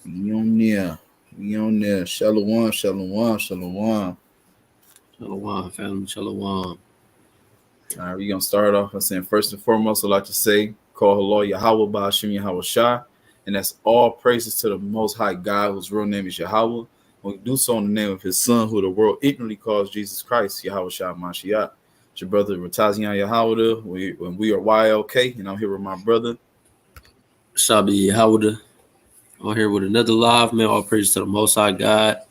We on there. We on there. Shalom, shalom, shalom. Shalom, family. Shalom. All right, we're going to start off by saying, first and foremost, I'd like to say, call hello, Yahweh, Ba'ashim, Yahweh Shah. And that's all praises to the Most High God, whose real name is Yahweh. We do so in the name of his son, who the world ignorantly calls Jesus Christ, Yahweh Shah Mashiach. It's your brother, Ratazian Yahweh. We are YLK, and I'm here with my brother. Shabi Howard on here with another live, man. All praise to the Most High God.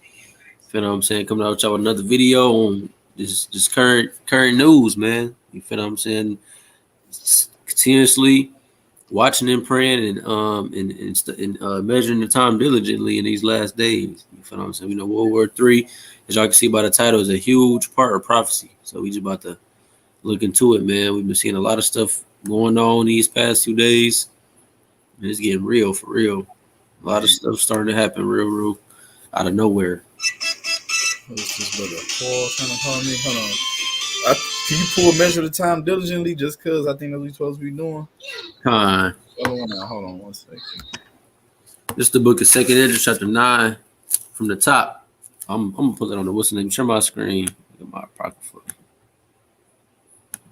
You know what I'm saying? Coming out with y'all with another video on this current news, man. You feel what I'm saying? Continuously watching and praying and measuring the time diligently in these last days. You feel what I'm saying? We know World War III, as y'all can see by the title, is a huge part of prophecy. So we just about to look into it, man. We've been seeing a lot of stuff going on these past 2 days. And it's getting real for real. A lot of stuff starting to happen real out of nowhere. What's this brother? Paul trying to call me? Hold on. Can you pull measure the time diligently just because I think that's what we're supposed to be doing? Hold on 1 second. This is the book of 2nd Ezra, chapter 9, from the top. I'm going to put it on the what's the name? Share my screen. Get my apocrypha.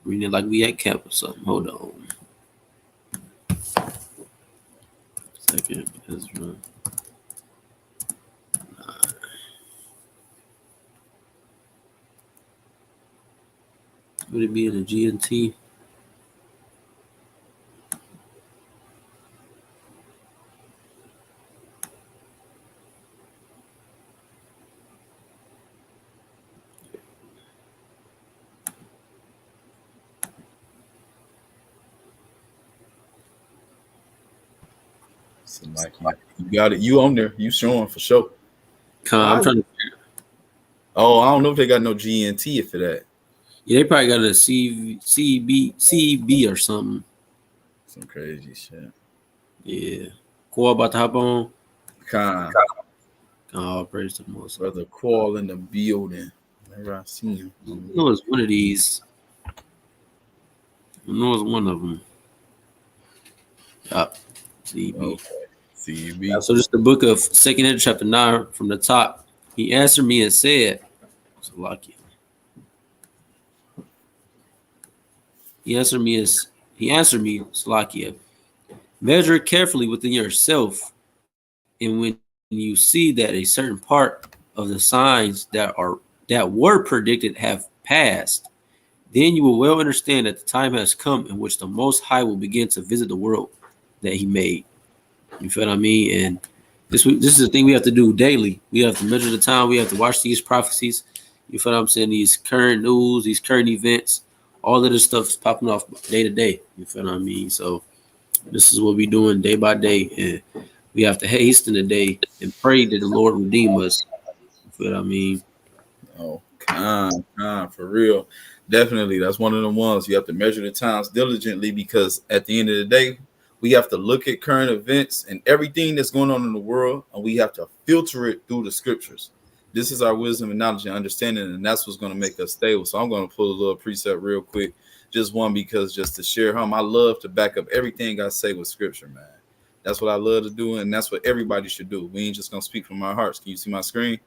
Reading it like we at camp or something. Hold on. 2nd Ezra. Would it be in the GNT? So Mike, you got it. You on there. You showing for sure. I'm trying to. Oh, I don't know if they got no GNT for that. Yeah, they probably got a CB or something. Some crazy shit. Yeah. Qual about to hop on. Khan. Oh, praise the Most. Brother Qual in the building. Never I seen him. I know it's one of these. I know it's one of them. Yup. CB. Okay. CB. So this is the book of 2nd Ezra, chapter 9, from the top. He answered me and said, Salakia. He answered me, Salakia. Measure carefully within yourself, and when you see that a certain part of the signs that were predicted have passed, then you will well understand that the time has come in which the Most High will begin to visit the world that He made. You feel what I mean? And this is the thing we have to do daily. We have to measure the time. We have to watch these prophecies. You feel what I'm saying? These current news, these current events, all of this stuff is popping off day to day. You feel what I mean? So this is what we're doing day by day. And we have to hasten the day and pray that the Lord redeem us. You feel what I mean? Oh, for real. Definitely. That's one of the ones. You have to measure the times diligently because at the end of the day, we have to look at current events and everything that's going on in the world, and we have to filter it through the scriptures. This is our wisdom and knowledge and understanding, and that's what's going to make us stable. So I'm going to pull a little precept real quick. Just one, because just to share home, I love to back up everything I say with scripture, man. That's what I love to do, and that's what everybody should do. We ain't just going to speak from our hearts. Can you see my screen?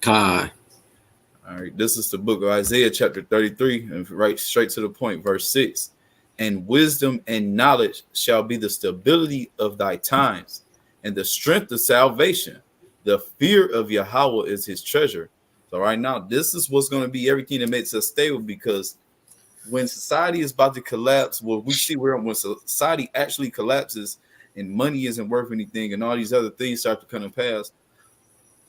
All right, this is the book of Isaiah, chapter 33, and right straight to the point, verse 6. And wisdom and knowledge shall be the stability of thy times, and the strength of salvation. The fear of Yahweh is his treasure. So right now, this is what's going to be everything that makes us stable, because when society is about to collapse, what we see when society actually collapses and money isn't worth anything and all these other things start to come to pass,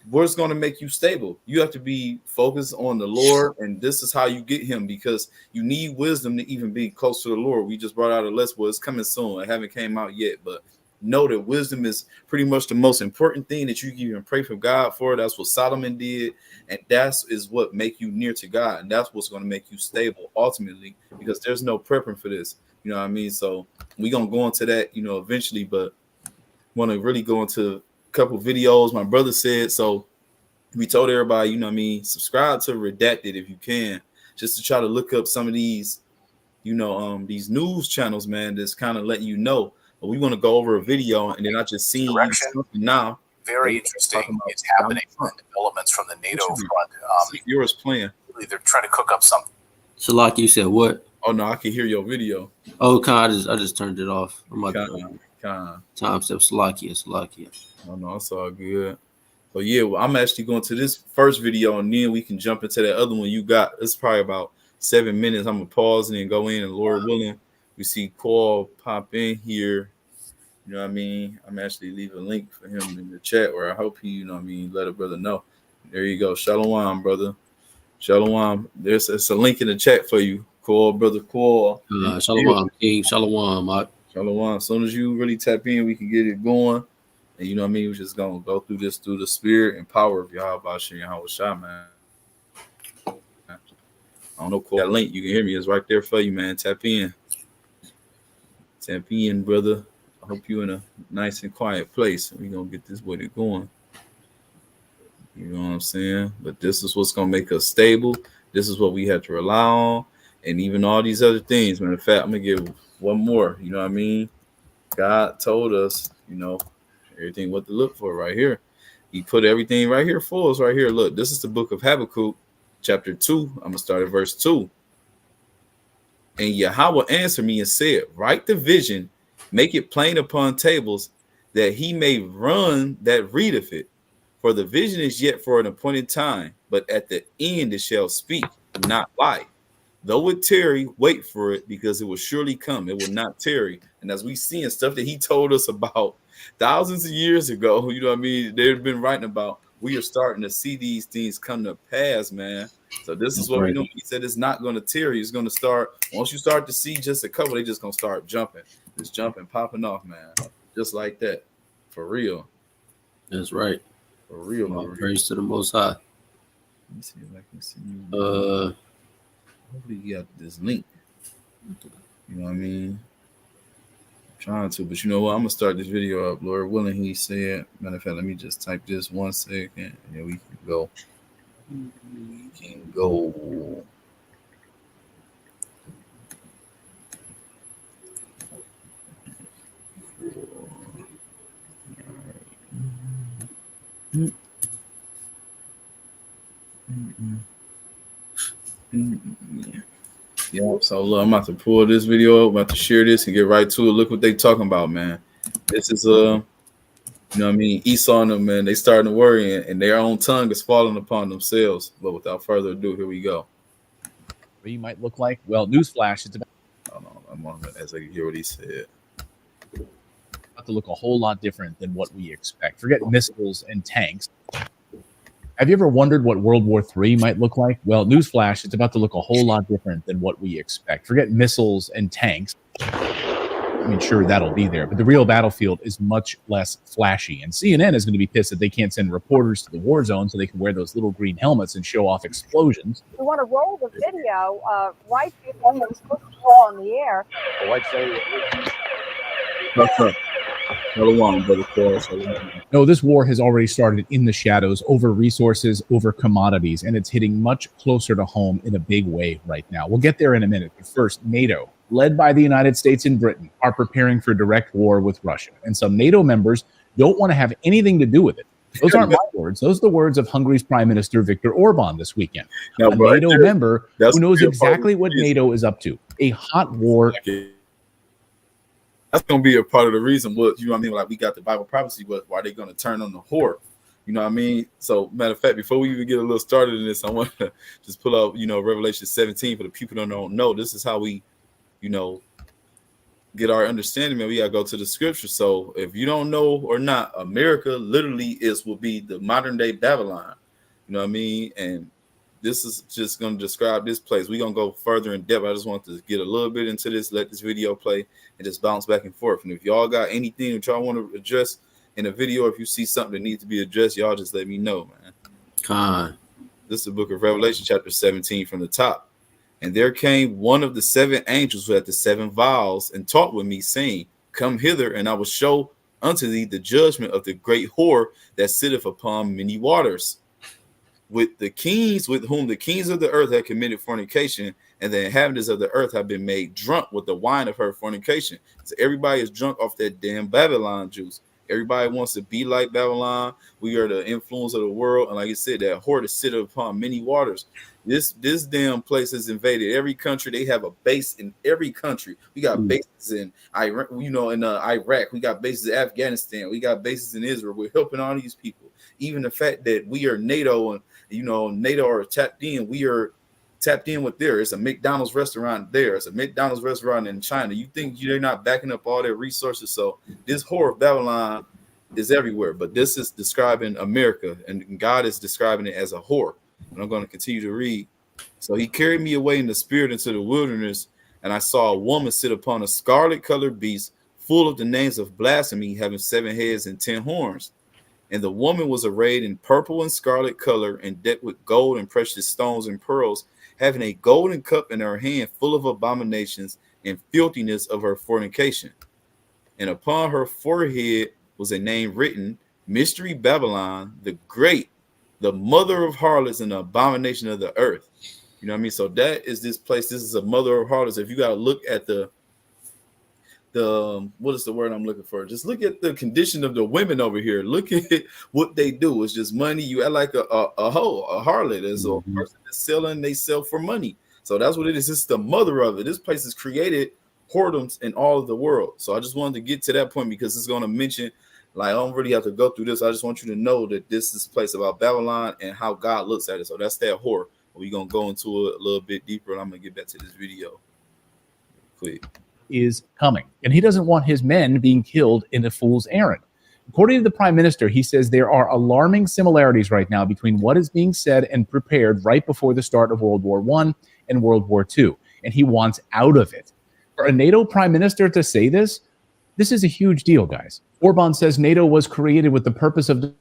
what's going to make you stable? You have to be focused on the Lord, and this is how you get him, because you need wisdom to even be close to the Lord. We just brought out a list. Well, it's coming soon. It haven't came out yet, but know that wisdom is pretty much the most important thing that you can even pray for God for. That's what Solomon did, and that is what make you near to God, and that's what's going to make you stable ultimately, because there's no prepping for this. You know what I mean? So we're going to go into that, eventually, but want to really go into couple videos my brother said, so we told everybody, subscribe to Redacted if you can, just to try to look up some of these these news channels, man, that's kind of letting you know. But we want to go over a video, and then I just seen you something now. Very interesting. It's happening in developments from the NATO front. Yours playing. They're trying to cook up something. Shalak, you said what? Oh no, I can hear your video. Oh, I just turned it off. I'm about time step Salakia. Oh no, it's all good. So yeah, well, I'm actually going to this first video, and then we can jump into that other one you got. It's probably about 7 minutes. I'm gonna pause and then go in, and Lord willing, we see Cole pop in here. You know what I mean? I'm actually leaving a link for him in the chat, where I hope he, you know what I mean, let a brother know. There you go. Shalom, brother. Shalom. There's a link in the chat for you. Cole, brother Cole. Shalom, King. Shalom, Mark. Shalom. As soon as you really tap in, we can get it going. And you know what I mean? We're just gonna go through this through the spirit and power of Yahweh Shah, man. I don't know, Cole. That link, you can hear me, it's right there for you, man. Tap in. Tap in, brother. I hope you're in a nice and quiet place. We're gonna get this way going. You know what I'm saying? But this is what's gonna make us stable. This is what we have to rely on, and even all these other things. Matter of fact, I'm gonna give one more. You know what I mean? God told us, you know, everything what to look for right here. He put everything right here for us, right here. Look, this is the book of Habakkuk, chapter 2. I'm gonna start at verse 2. And Yahweh answered me and said, write the vision, make it plain upon tables, that he may run that readeth it. For the vision is yet for an appointed time, but at the end it shall speak, not lie. Though it tarry, wait for it, because it will surely come. It will not tarry. And as we see in stuff that he told us about thousands of years ago, you know what I mean, they've been writing about, we are starting to see these things come to pass, man. So this is what we know. He said it's not going to tarry. It's going to start, once you start to see just a couple, they just going to start jumping. Just jumping, popping off, man. Just like that. For real. That's right. For real. Praise to the Most High. Let me see if I can see you. Hopefully you got this link. You know what I mean? I'm trying to, but you know what? I'm gonna start this video up. Lord willing, he said. Matter of fact, let me just type this 1 second, and then we can go. We can go. Yeah, so look, I'm about to pull this video up, I'm about to share this and get right to it. Look what they talking about, man. This is you know what I mean, Esau and them, man, they starting to worry, and their own tongue is falling upon themselves. But without further ado, here we go. What you might look like? Well, newsflash, it's about I'm on it as I hear what he said. to look a whole lot different than what we expect. Forget missiles and tanks. Have you ever wondered what World War III might look like? Well, newsflash, it's about to look a whole lot different than what we expect. Forget missiles and tanks. I mean, sure, that'll be there, but the real battlefield is much less flashy. And CNN is going to be pissed that they can't send reporters to the war zone so they can wear those little green helmets and show off explosions. We want to roll the video right before it's supposed to go on the air. Oh, I'd say... No, this war has already started in the shadows over resources, over commodities, and it's hitting much closer to home in a big way right now. We'll get there in a minute. But first, NATO, led by the United States and Britain, are preparing for direct war with Russia. And some NATO members don't want to have anything to do with it. Those aren't my words. Those are the words of Hungary's Prime Minister Viktor Orban this weekend. Now, a NATO member who knows exactly what NATO is up to. A hot war. That's gonna be a part of the reason. What you know what I mean? Like we got the Bible prophecy, but why they gonna turn on the whore? You know what I mean? So matter of fact, before we even get a little started in this, I want to just pull up, you know, Revelation 17 for the people that don't know. This is how we, you know, get our understanding. Man, we gotta go to the scripture. So if you don't know or not, America literally will be the modern day Babylon. You know what I mean? And this is just going to describe this place. We're going to go further in depth. I just want to get a little bit into this, let this video play, and just bounce back and forth. And if y'all got anything that y'all want to address in a video, if you see something that needs to be addressed, y'all just let me know, man. This is the book of Revelation, chapter 17 from the top. And there came one of the 7 angels who had the 7 vials and talked with me, saying, come hither, and I will show unto thee the judgment of the great whore that sitteth upon many waters, with the kings with whom the kings of the earth had committed fornication, and the inhabitants of the earth have been made drunk with the wine of her fornication. So everybody is drunk off that damn Babylon juice. Everybody wants to be like Babylon. We are the influence of the world, and like I said, that whore to sit upon many waters. This damn place has invaded every country. They have a base in every country. We got bases in Iraq, in Iraq. We got bases in Afghanistan. We got bases in Israel. We're helping all these people. Even the fact that we are NATO and NATO are tapped in. We are tapped in with there. It's a McDonald's restaurant there. It's a McDonald's restaurant in China. You think they're not backing up all their resources? So this whore of Babylon is everywhere. But this is describing America, and God is describing it as a whore. And I'm going to continue to read. So he carried me away in the spirit into the wilderness, and I saw a woman sit upon a scarlet-colored beast, full of the names of blasphemy, having 7 heads and 10 horns. And the woman was arrayed in purple and scarlet color, and decked with gold and precious stones and pearls, having a golden cup in her hand, full of abominations and filthiness of her fornication. And upon her forehead was a name written, Mystery Babylon, the Great, the mother of harlots and the abomination of the earth. You know what I mean? So that is this place. This is a mother of harlots. If you got to look at the what is the word I'm looking for? Just look at the condition of the women over here. Look at what they do. It's just money. You act like a harlot. Is a person that's selling. They sell for money. So that's what it is. It's the mother of it. This place has created whoredoms in all of the world. So I just wanted to get to that point because it's going to mention. Like, I don't really have to go through this. I just want you to know that this is a place about Babylon and how God looks at it. So that's that whore. We're going to go into it a little bit deeper, and I'm going to get back to this video quick. Is coming, and he doesn't want his men being killed in a fool's errand. According to the prime minister, he says there are alarming similarities right now between what is being said and prepared right before the start of World War I and World War II, and he wants out of it. For a NATO prime minister to say this is a huge deal, guys. Orban says NATO was created with the purpose of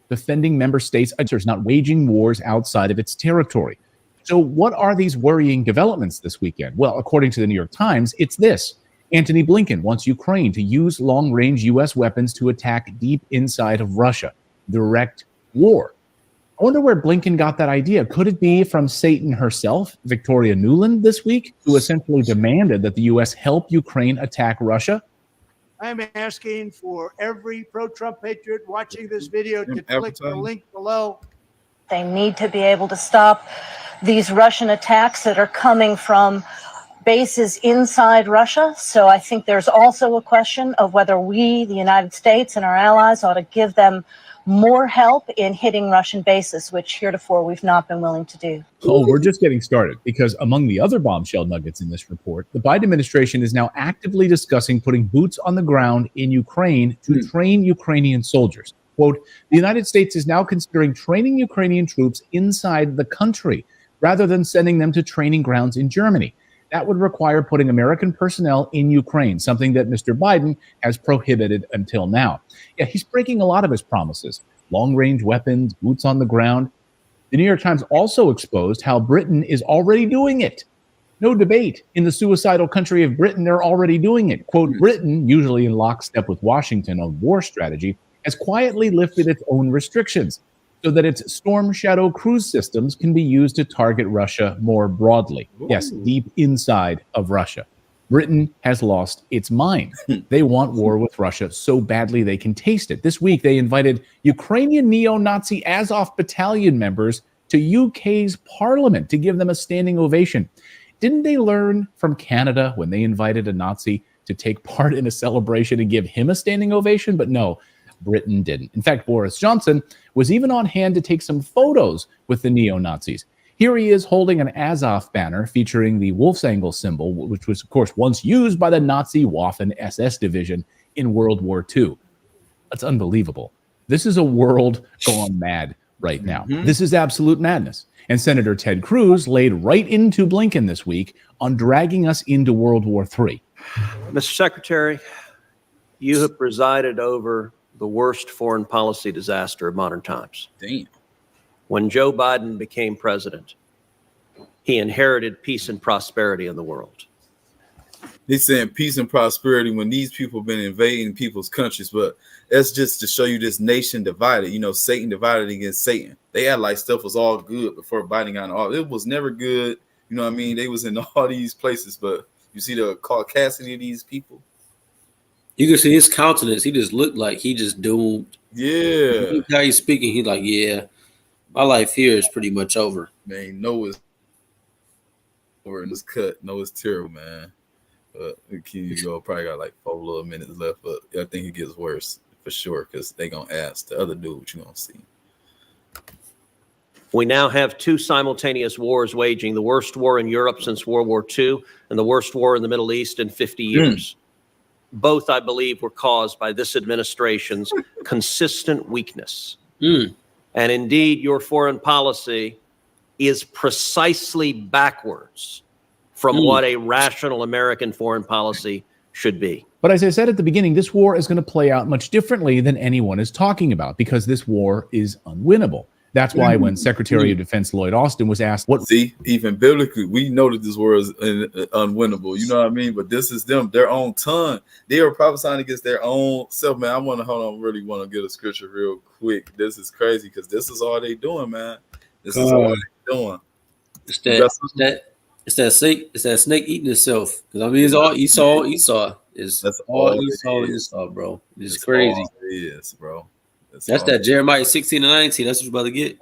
defending member states, not waging wars outside of its territory. So what are these worrying developments this weekend? Well, according to the New York Times, it's this. Antony Blinken wants Ukraine to use long-range U.S. weapons to attack deep inside of Russia. Direct war. I wonder where Blinken got that idea. Could it be from Satan herself, Victoria Nuland, this week, who essentially demanded that the U.S. help Ukraine attack Russia? I'm asking for every pro-Trump patriot watching this video to click the link below. They need to be able to stop these Russian attacks that are coming from bases inside Russia. So I think there's also a question of whether we, the United States and our allies, ought to give them more help in hitting Russian bases, which heretofore we've not been willing to do. Oh, we're just getting started, because among the other bombshell nuggets in this report, the Biden administration is now actively discussing putting boots on the ground in Ukraine to train Ukrainian soldiers. Quote, the United States is now considering training Ukrainian troops inside the country rather than sending them to training grounds in Germany. That would require putting American personnel in Ukraine, something that Mr. Biden has prohibited until now. Yeah, he's breaking a lot of his promises. Long-range weapons, boots on the ground. The New York Times also exposed how Britain is already doing it. No debate. In the suicidal country of Britain, they're already doing it. Quote, Britain, usually in lockstep with Washington on war strategy, has quietly lifted its own restrictions so that its Storm Shadow cruise systems can be used to target Russia more broadly. Yes, deep inside of Russia. Britain has lost its mind. They want war with Russia so badly they can taste it. This week, they invited Ukrainian neo-Nazi Azov battalion members to UK's parliament to give them a standing ovation. Didn't they learn from Canada when they invited a Nazi to take part in a celebration and give him a standing ovation? But no, Britain didn't. In fact, Boris Johnson was even on hand to take some photos with the neo-Nazis. Here he is holding an Azov banner featuring the wolf's angle symbol, which was, of course, once used by the Nazi Waffen SS division in World War II. That's unbelievable. This is a world gone mad right now. This is absolute madness. And Senator Ted Cruz laid right into Blinken this week on dragging us into World War III. Mr. Secretary, you have presided over the worst foreign policy disaster of modern times. Damn. When Joe Biden became president, he inherited peace and prosperity in the world. He's saying peace and prosperity when these people have been invading people's countries. But that's just to show you this nation divided. You know, Satan divided against Satan. They had like stuff was all good before Biden got in office. It was never good You know what I mean? They was in all these places, but you see the caucasity of these people. You can see his countenance. He just looked like he just doomed. Yeah. How he's speaking, he's like, yeah, my life here is pretty much over. Man, Noah's over in this cut. Noah's terrible, man. But we keep go. Probably got like 4 little minutes left, but I think it gets worse for sure because they gonna ask the other dude what you gonna see. We now have 2 simultaneous wars waging, the worst war in Europe since World War II and the worst war in the Middle East in 50 years. Both, I believe, were caused by this administration's consistent weakness. And indeed, your foreign policy is precisely backwards from what a rational American foreign policy should be. But as I said at the beginning, this war is going to play out much differently than anyone is talking about because this war is unwinnable. That's why when Secretary of Defense Lloyd Austin was asked what... See, even biblically, we know that this war is unwinnable. You know what I mean? But this is them, their own tongue. They are prophesying against their own self, man. I want to, hold on, really want to get a scripture real quick. This is crazy because this is all they doing, man. This is all they doing. It's that snake eating itself. Because I mean, it's all Esau. That's all Esau, bro. It's crazy. It is, bro. That's that Jeremiah 16 and 19. That's what you're about to get.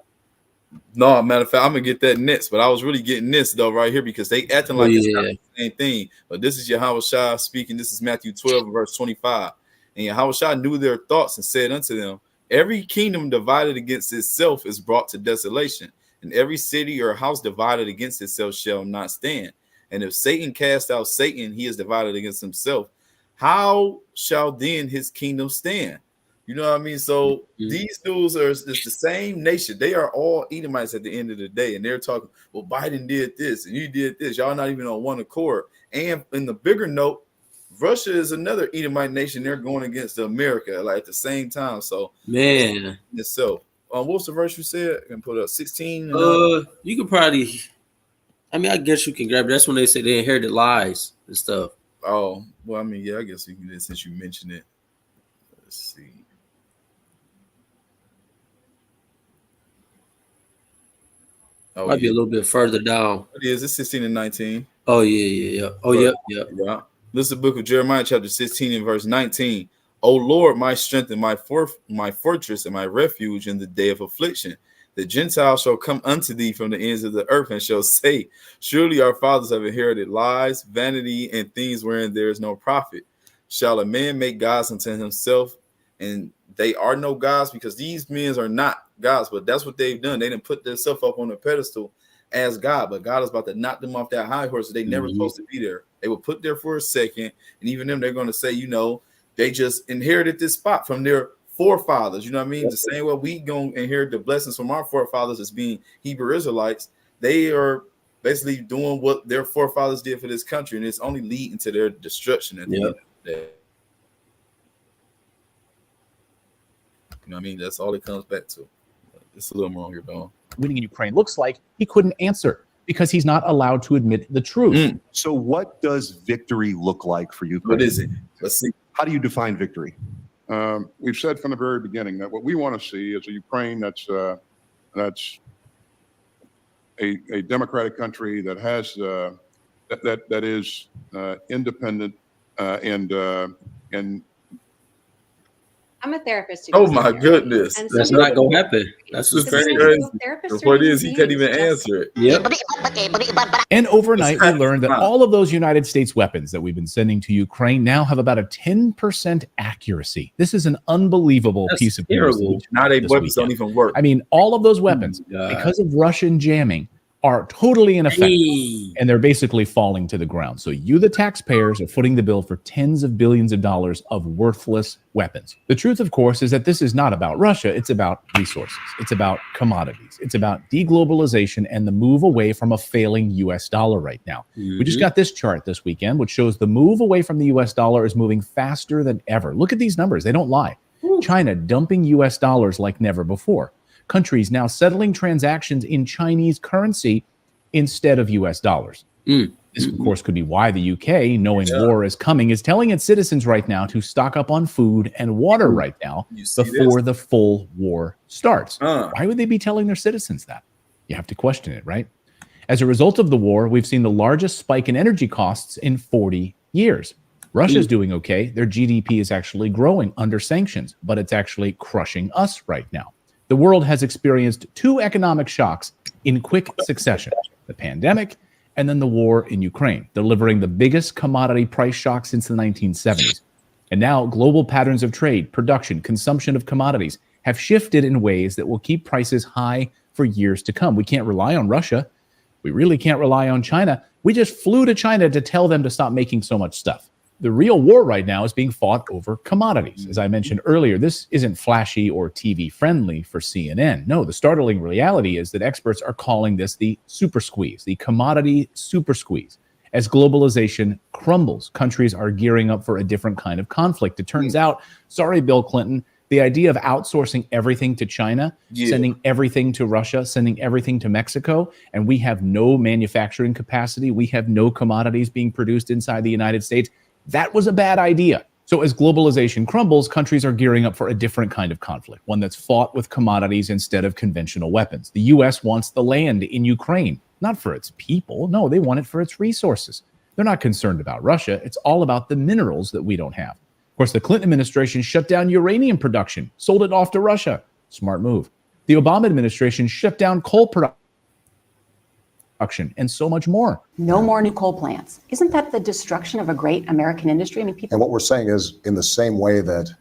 No, matter of fact, I'm gonna get that next, but I was really getting this though right here because they acting like it's not the same thing. But this is Yahweh Shai speaking. This is Matthew 12, verse 25. And Yahweh Shai knew their thoughts and said unto them, every kingdom divided against itself is brought to desolation, and every city or house divided against itself shall not stand. And if Satan cast out Satan, he is divided against himself. How shall then his kingdom stand? You know what I mean? So these dudes are it's the same nation. They are all Edomites at the end of the day. And they're talking, well, Biden did this and you did this. Y'all not even on one accord. And in the bigger note, Russia is another Edomite nation. They're going against America like at the same time. So man, itself. What's the verse you said? I can put up 16. You could probably, I mean, I guess you can grab it. That's when they say they inherited lies and stuff. Oh, well, I mean, yeah, I guess you can, since you mentioned it. Let's see. Oh, might be a little bit further down. It is. It's 16 and 19. Oh, yeah. Oh, yeah. This is the book of Jeremiah, chapter 16 and verse 19. O Lord, my strength and my fortress and my refuge in the day of affliction. The Gentiles shall come unto thee from the ends of the earth and shall say, surely our fathers have inherited lies, vanity, and things wherein there is no profit. Shall a man make gods unto himself? And they are no gods, because these men are not gods, but that's what they've done. They didn't put themselves up on a pedestal as God, but God is about to knock them off that high horse. They never supposed to be there. They were put there for a second, and even them, they're going to say, you know, they just inherited this spot from their forefathers. You know what I mean? The same way we going to inherit the blessings from our forefathers as being Hebrew Israelites. They are basically doing what their forefathers did for this country, and it's only leading to their destruction at the end of the day. You know what I mean? That's all it comes back to. It's a little more on your dome. Winning in Ukraine looks like he couldn't answer because he's not allowed to admit the truth. So what does victory look like for Ukraine? What is it? Let's see. How do you define victory? We've said from the very beginning that what we want to see is a Ukraine that's a democratic country that has that is independent and I'm a therapist. Oh my goodness. And that's not going to happen. That's just crazy. What it is, he can't even answer it. Yep. And overnight, we learned that all of those United States weapons that we've been sending to Ukraine now have about a 10% accuracy. This is an unbelievable piece of news. Now they weapons don't even work. I mean, all of those weapons, because of Russian jamming, are totally ineffective, and they're basically falling to the ground. So you, the taxpayers, are footing the bill for tens of billions of dollars of worthless weapons. The truth, of course, is that this is not about Russia. It's about resources. It's about commodities. It's about deglobalization and the move away from a failing U.S. dollar right now. We just got this chart this weekend, which shows the move away from the U.S. dollar is moving faster than ever. Look at these numbers. They don't lie. China dumping U.S. dollars like never before. Countries now settling transactions in Chinese currency instead of U.S. dollars. This, of course, could be why the UK, knowing war is coming, is telling its citizens right now to stock up on food and water right now before the full war starts. Why would they be telling their citizens that? You have to question it, right? As a result of the war, we've seen the largest spike in energy costs in 40 years. Russia's doing okay. Their GDP is actually growing under sanctions, but it's actually crushing us right now. The world has experienced two economic shocks in quick succession: the pandemic and then the war in Ukraine, delivering the biggest commodity price shock since the 1970s. And now global patterns of trade, production, consumption of commodities have shifted in ways that will keep prices high for years to come. We can't rely on Russia. We really can't rely on China. We just flew to China to tell them to stop making so much stuff. The real war right now is being fought over commodities. As I mentioned earlier, this isn't flashy or TV friendly for CNN. No, the startling reality is that experts are calling this the super squeeze, the commodity super squeeze. As globalization crumbles, countries are gearing up for a different kind of conflict. It turns out, sorry, Bill Clinton, the idea of outsourcing everything to China, sending everything to Russia, sending everything to Mexico, and we have no manufacturing capacity, we have no commodities being produced inside the United States, that was a bad idea. So as globalization crumbles, countries are gearing up for a different kind of conflict, one that's fought with commodities instead of conventional weapons. The U.S. wants the land in Ukraine, not for its people. No, they want it for its resources. They're not concerned about Russia. It's all about the minerals that we don't have. Of course, the Clinton administration shut down uranium production, sold it off to Russia. Smart move. The Obama administration shut down coal production, and so much more. No more new coal plants. Isn't that the destruction of a great American industry? I mean, people. And what we're saying is, in the same way that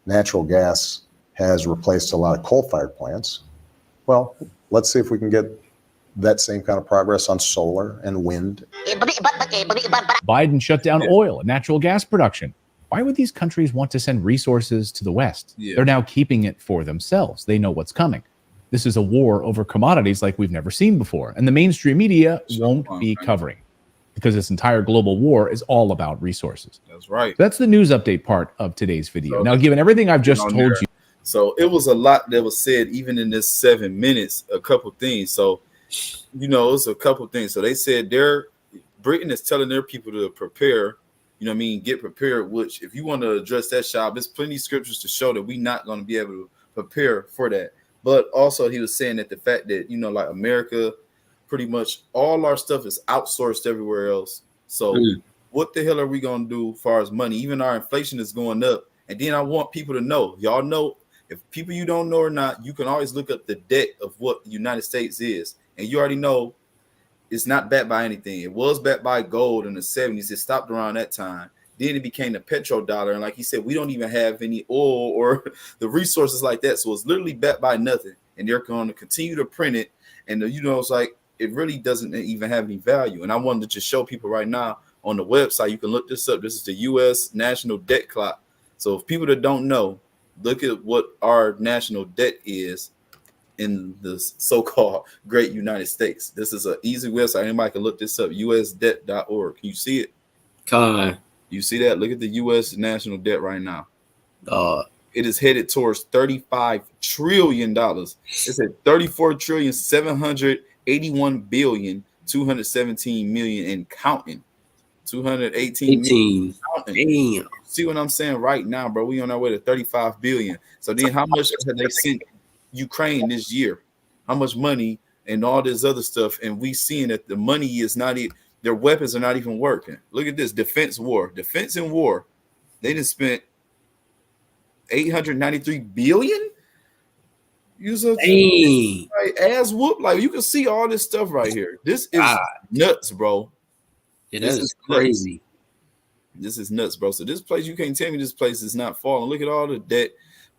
natural gas has replaced a lot of coal-fired plants, well, let's see if we can get that same kind of progress on solar and wind. Biden shut down oil and natural gas production. Why would these countries want to send resources to the West? They're now keeping it for themselves. They know what's coming. This is a war over commodities like we've never seen before. And the mainstream media won't be covering, because this entire global war is all about resources. That's right. That's the news update part of today's video. Now, given everything I've just told you. So it was a lot that was said, even in this 7 minutes, a couple things. So, it's a couple things. So they said Britain is telling their people to prepare, get prepared, which if you want to address that, Shab, there's plenty of scriptures to show that we're not going to be able to prepare for that. But also he was saying that the fact that, like America, pretty much all our stuff is outsourced everywhere else. So what the hell are we going to do as far as money? Even our inflation is going up. And then I want people to know, y'all know, if people you don't know or not, you can always look up the debt of what the United States is. And you already know it's not backed by anything. It was backed by gold in the 70s. It stopped around that time. Then it became the petrodollar. And like he said, we don't even have any oil or the resources like that. So it's literally backed by nothing. And they're going to continue to print it. And, it's like it really doesn't even have any value. And I wanted to just show people right now on the website. You can look this up. This is the U.S. national debt clock. So if people that don't know, look at what our national debt is in the so-called great United States. This is an easy website. Anybody can look this up, usdebt.org. Can you see it? You see that? Look at the U.S. national debt right now. It is headed towards $35 trillion. It's at $34,781,217,000,000 and counting. 218 million. Damn. See what I'm saying right now, bro? We on our way to 35 billion. So then how much have they sent Ukraine this year? How much money and all this other stuff? And we seeing that the money is not even, their weapons are not even working. Look at this defense and war. They just spent 893 billion. Like ass whoop. Like you can see all this stuff right here. This is nuts, bro. This is crazy. This is nuts, bro. So this place, you can't tell me this place is not falling. Look at all the debt.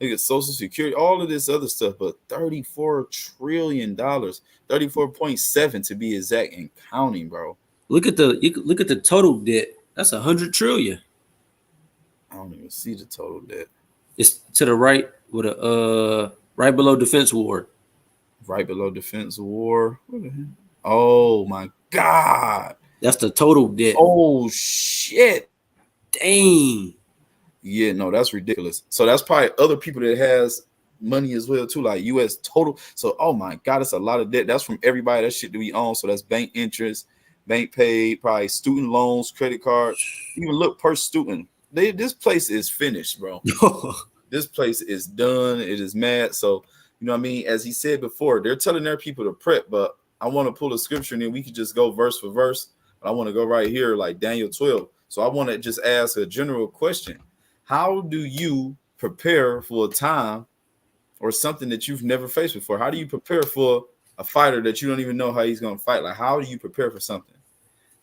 Look at Social Security, all of this other stuff. But $34 trillion, 34.7 to be exact, and counting, bro. Look at the total debt. That's 100 trillion. I don't even see the total debt. It's to the right with a right below defense war. Right below defense war. Oh my God. That's the total debt. Oh shit. Dang. Yeah, no, that's ridiculous. So that's probably other people that has money as well too, like U.S. total. So oh my God, it's a lot of debt. That's from everybody. That shit that we own. So that's bank interest, bank paid, probably student loans, credit cards. Even look per student. This place is finished, bro. This place is done. It is mad. So you know what I mean? As he said before, they're telling their people to prep, but I want to pull a scripture and then we could just go verse for verse. But I want to go right here, like Daniel 12. So I want to just ask a general question. How do you prepare for a time or something that you've never faced before? How do you prepare for a fighter that you don't even know how he's going to fight? Like, how do you prepare for something?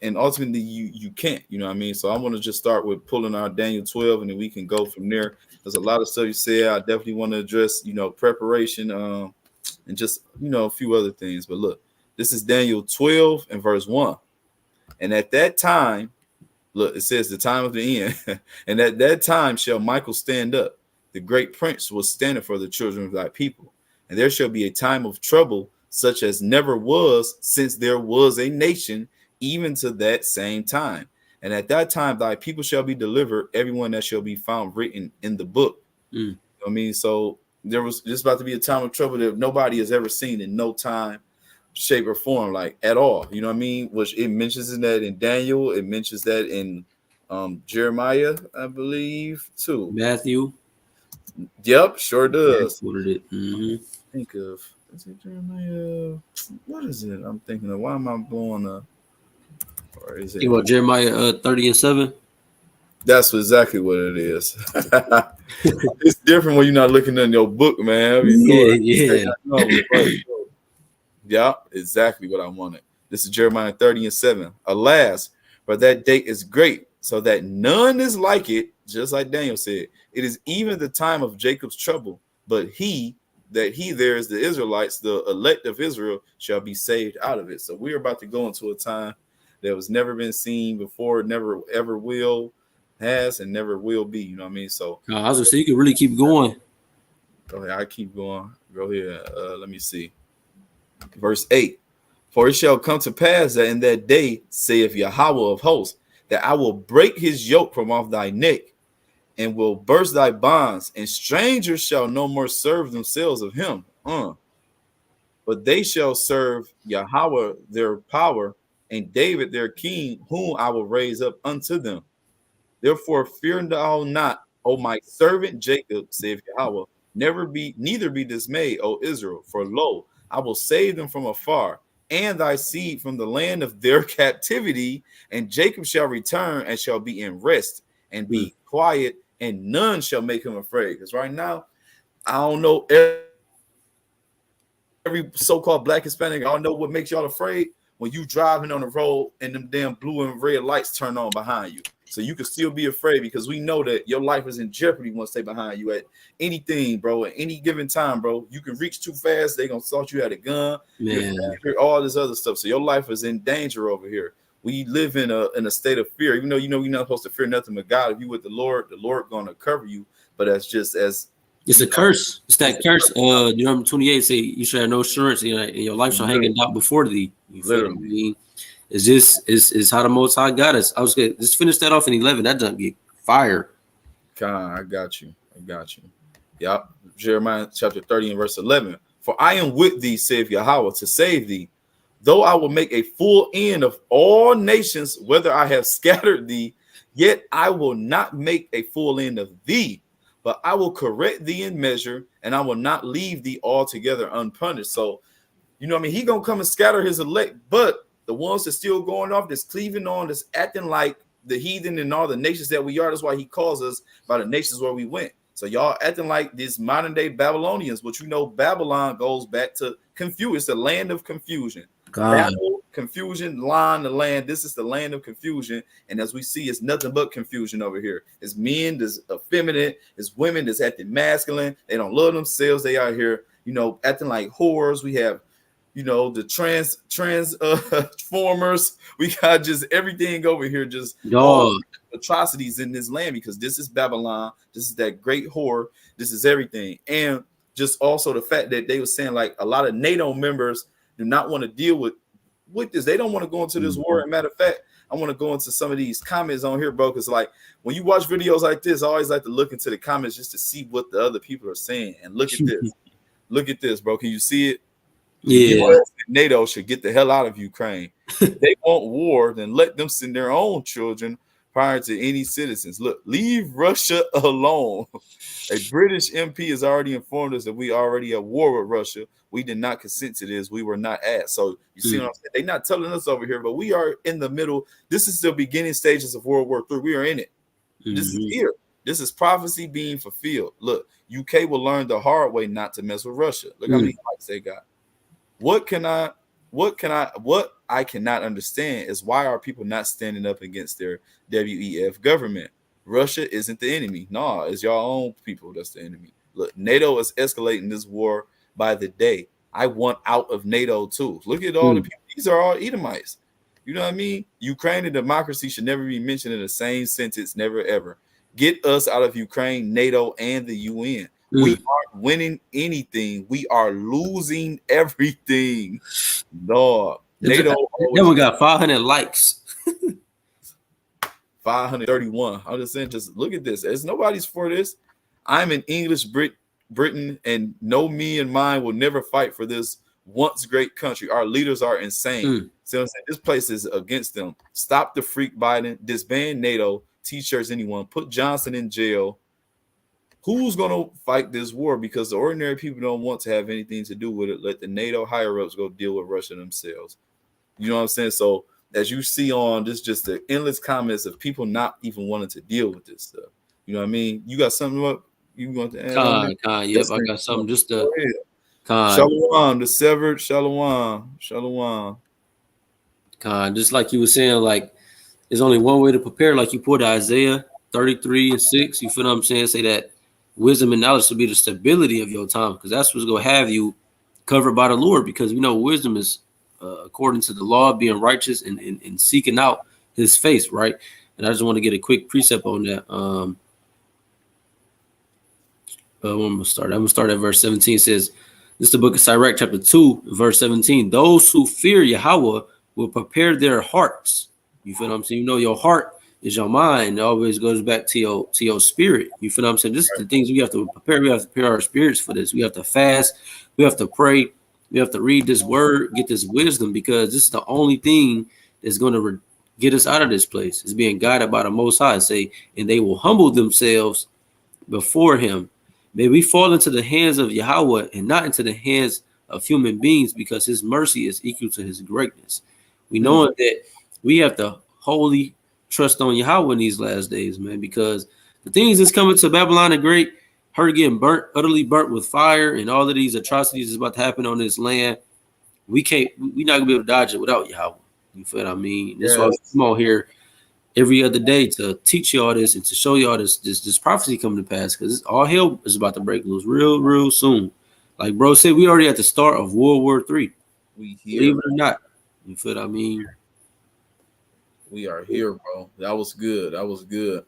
And ultimately, you can't, you know what I mean? So I want to just start with pulling our Daniel 12, and then we can go from there. There's a lot of stuff you said. I definitely want to address, preparation, and just, a few other things. But look, this is Daniel 12 and verse 1. And at that time, look, it says the time of the end. And at that time shall Michael stand up. The great prince was standing for the children of thy people. And there shall be a time of trouble, such as never was since there was a nation, even to that same time. And at that time, thy people shall be delivered, everyone that shall be found written in the book. You know what I mean? So there's about to be a time of trouble that nobody has ever seen in no time, shape, or form, like at all. You know what I mean? Which it mentions that in Daniel, it mentions that in Jeremiah, I believe, too. Matthew. Yep, sure does. Think of, is it Jeremiah? What is it? I'm thinking of. Why am I blowing up? Or is it? You want Jeremiah 30 and 7? That's exactly what it is. It's different when you're not looking in your book, man. I mean, yeah, exactly what I wanted. This is Jeremiah 30 and 7. Alas, for that day is great, so that none is like it, just like Daniel said. It is even the time of Jacob's trouble, but there is the Israelites, the elect of Israel, shall be saved out of it. So we're about to go into a time that was never been seen before, never ever will, has, and never will be. You know what I mean? So I was gonna say you can really keep going. Go ahead, I keep going. Go ahead. Let me see. Verse 8. For it shall come to pass that in that day, saith Yahweh of hosts, that I will break his yoke from off thy neck, and will burst thy bonds, and strangers shall no more serve themselves of him. But they shall serve Yahweh their power, and David their king, whom I will raise up unto them. Therefore fear thou not, O my servant Jacob, saith Yahweh, neither be dismayed, O Israel, for lo, I will save them from afar, and thy seed from the land of their captivity, and Jacob shall return and shall be in rest and be quiet, and none shall make him afraid. Because right now, I don't know every so-called black Hispanic, I don't know what makes y'all afraid when you driving on the road and them damn blue and red lights turn on behind you. So you can still be afraid because we know that your life is in jeopardy once they behind you at anything, bro. At any given time, bro, you can reach too fast. They're going to thought you had a gun, all this other stuff. So your life is in danger over here. We live in a state of fear. Even though you're not supposed to fear nothing but God. If you with the Lord going to cover you. But that's just as it's a curse. It's that curse. Deuteronomy 28 say you should have no assurance, and your life shall hang in doubt before thee. You feel me? It's just is how the Most High got us. I was gonna just finish that off in 11. That doesn't get fire. I got you. Yep. Jeremiah chapter 30 and verse 11. For I am with thee, saith Yahweh, to save thee. Though I will make a full end of all nations, whether I have scattered thee, yet I will not make a full end of thee. But I will correct thee in measure, and I will not leave thee altogether unpunished. So, you know what I mean? He gonna come and scatter his elect, but the ones that's still going off, that's cleaving on, that's acting like the heathen and all the nations that we are. That's why he calls us by the nations where we went. So y'all acting like these modern day Babylonians, which Babylon goes back to confusion. It's the land of confusion. Babel, confusion, line, the land. This is the land of confusion. And as we see, it's nothing but confusion over here. It's men that's effeminate, it's women that's acting masculine. They don't love themselves. They out here, acting like whores. We have the transformers. We got just everything over here, just atrocities in this land, because this is Babylon. This is that great whore. This is everything. And just also the fact that they were saying like a lot of NATO members do not want to deal with this. They don't want to go into this war. And matter of fact, I want to go into some of these comments on here, bro, because like when you watch videos like this, I always like to look into the comments just to see what the other people are saying. And look at this. Look at this, bro. Can you see it? Yeah. US and NATO should get the hell out of Ukraine. They want war, then let them send their own children prior to any citizens. Look, leave Russia alone. A British MP has already informed us that we are already at war with Russia. We did not consent to this. We were not asked. So you see what I'm saying? They're not telling us over here, but we are in the middle. This is the beginning stages of World War III. We are in it. This is here. This is prophecy being fulfilled. Look, UK will learn the hard way not to mess with Russia. Look how many fights they got. What I cannot understand is why are people not standing up against their WEF government? Russia isn't the enemy. No, it's your own people that's the enemy. Look, NATO is escalating this war by the day. I want out of NATO too. Look at all the people. These are all Edomites. You know what I mean? Ukraine and democracy should never be mentioned in the same sentence. Never, ever. Get us out of Ukraine, NATO, and the UN. We aren't winning anything. We are losing everything. Dog. NATO. Then we got 500 likes. 531. I'm just saying, just look at this. There's nobody's for this. I'm an English Britain, and no, me and mine will never fight for this once great country. Our leaders are insane. So I'm saying, this place is against them. Stop the freak Biden. Disband NATO. T-shirts anyone. Put Johnson in jail. Who's going to fight this war? Because the ordinary people don't want to have anything to do with it. Let the NATO higher-ups go deal with Russia themselves. You know what I'm saying? So as you see on this, just the endless comments of people not even wanting to deal with this stuff. You know what I mean? You got something up? You want to add? Yep, I got something. Just to Shalom, the severed Shalom. Just like you were saying, like there's only one way to prepare. Like you put Isaiah 33:6. You feel what I'm saying? Say that wisdom and knowledge will be the stability of your time, because that's what's gonna have you covered by the Lord. Because we know wisdom is according to the law, being righteous and seeking out His face, right? And I just want to get a quick precept on that. I'm gonna start at verse 17. It says, this is the book of Sirach, chapter 2, verse 17. Those who fear Yahweh will prepare their hearts. You feel what I'm saying? You know, your heart is your mind. It always goes back to your spirit. You feel what I'm saying? This is the things we have to prepare. We have to prepare our spirits for this. We have to fast. We have to pray. We have to read this word, get this wisdom, because this is the only thing that's going to get us out of this place. It's being guided by the Most High. Say, and they will humble themselves before Him. May we fall into the hands of Yahweh and not into the hands of human beings, because His mercy is equal to His greatness. We know that we have to wholly trust on Yahweh in these last days, man, because the things that's coming to Babylon the Great, her getting utterly burnt with fire, and all of these atrocities is about to happen on this land. We're not gonna be able to dodge it without Yahweh. You feel what I mean? That's why we come out here every other day to teach y'all this and to show y'all this prophecy coming to pass, because all hell is about to break loose real soon. Like bro said, we already at the start of World War III. We here. Believe it or not. You feel what I mean? We are here, bro. That was good. That was good.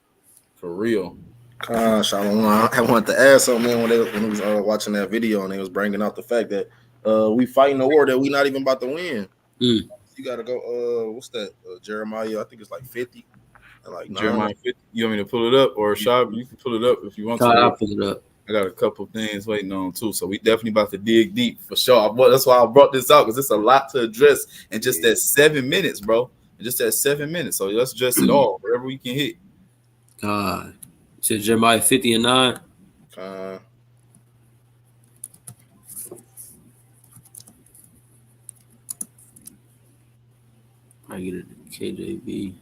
For real. Shalom. I wanted to add something, man, when we was watching that video and they was bringing out the fact that we fighting a war that we not even about to win. You got to go, what's that, Jeremiah? I think it's like 50. Like Jeremiah 50. You want me to pull it up, or Shab, you can pull it up if you want to. I'll pull it up. I got a couple of things waiting on too, so we definitely about to dig deep for sure. That's why I brought this out, because it's a lot to address in just that 7 minutes, bro. In just that 7 minutes, so let's address it all wherever we can hit. Said Jeremiah 50:9. I get it, KJV.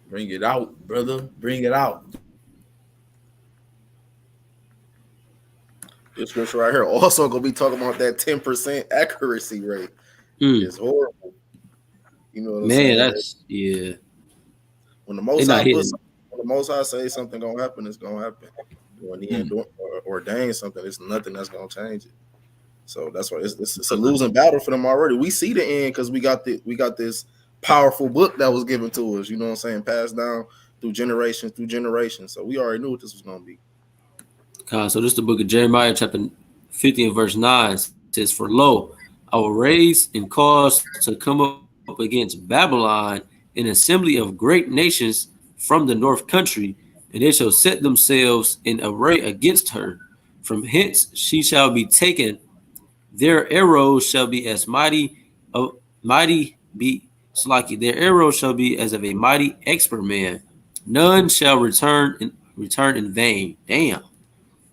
Bring it out, brother. Bring it out. This scripture right here also gonna be talking about that 10% accuracy rate. It's horrible. You know what I'm saying? That's When the Most High say something gonna happen, it's gonna happen. When He ordains something, it's nothing that's gonna change it. So that's why it's a losing battle for them already. We see the end because we got this powerful book that was given to us. You know what I'm saying? Passed down through generation. So we already knew what this was gonna be. So this is the book of Jeremiah, chapter 50 and verse 9. It says, "For lo, I will raise and cause to come up against Babylon an assembly of great nations from the north country, and they shall set themselves in array against her. From hence she shall be taken. Their arrows shall be as mighty It's like their arrows shall be as of a mighty expert man. None shall return in vain. Damn.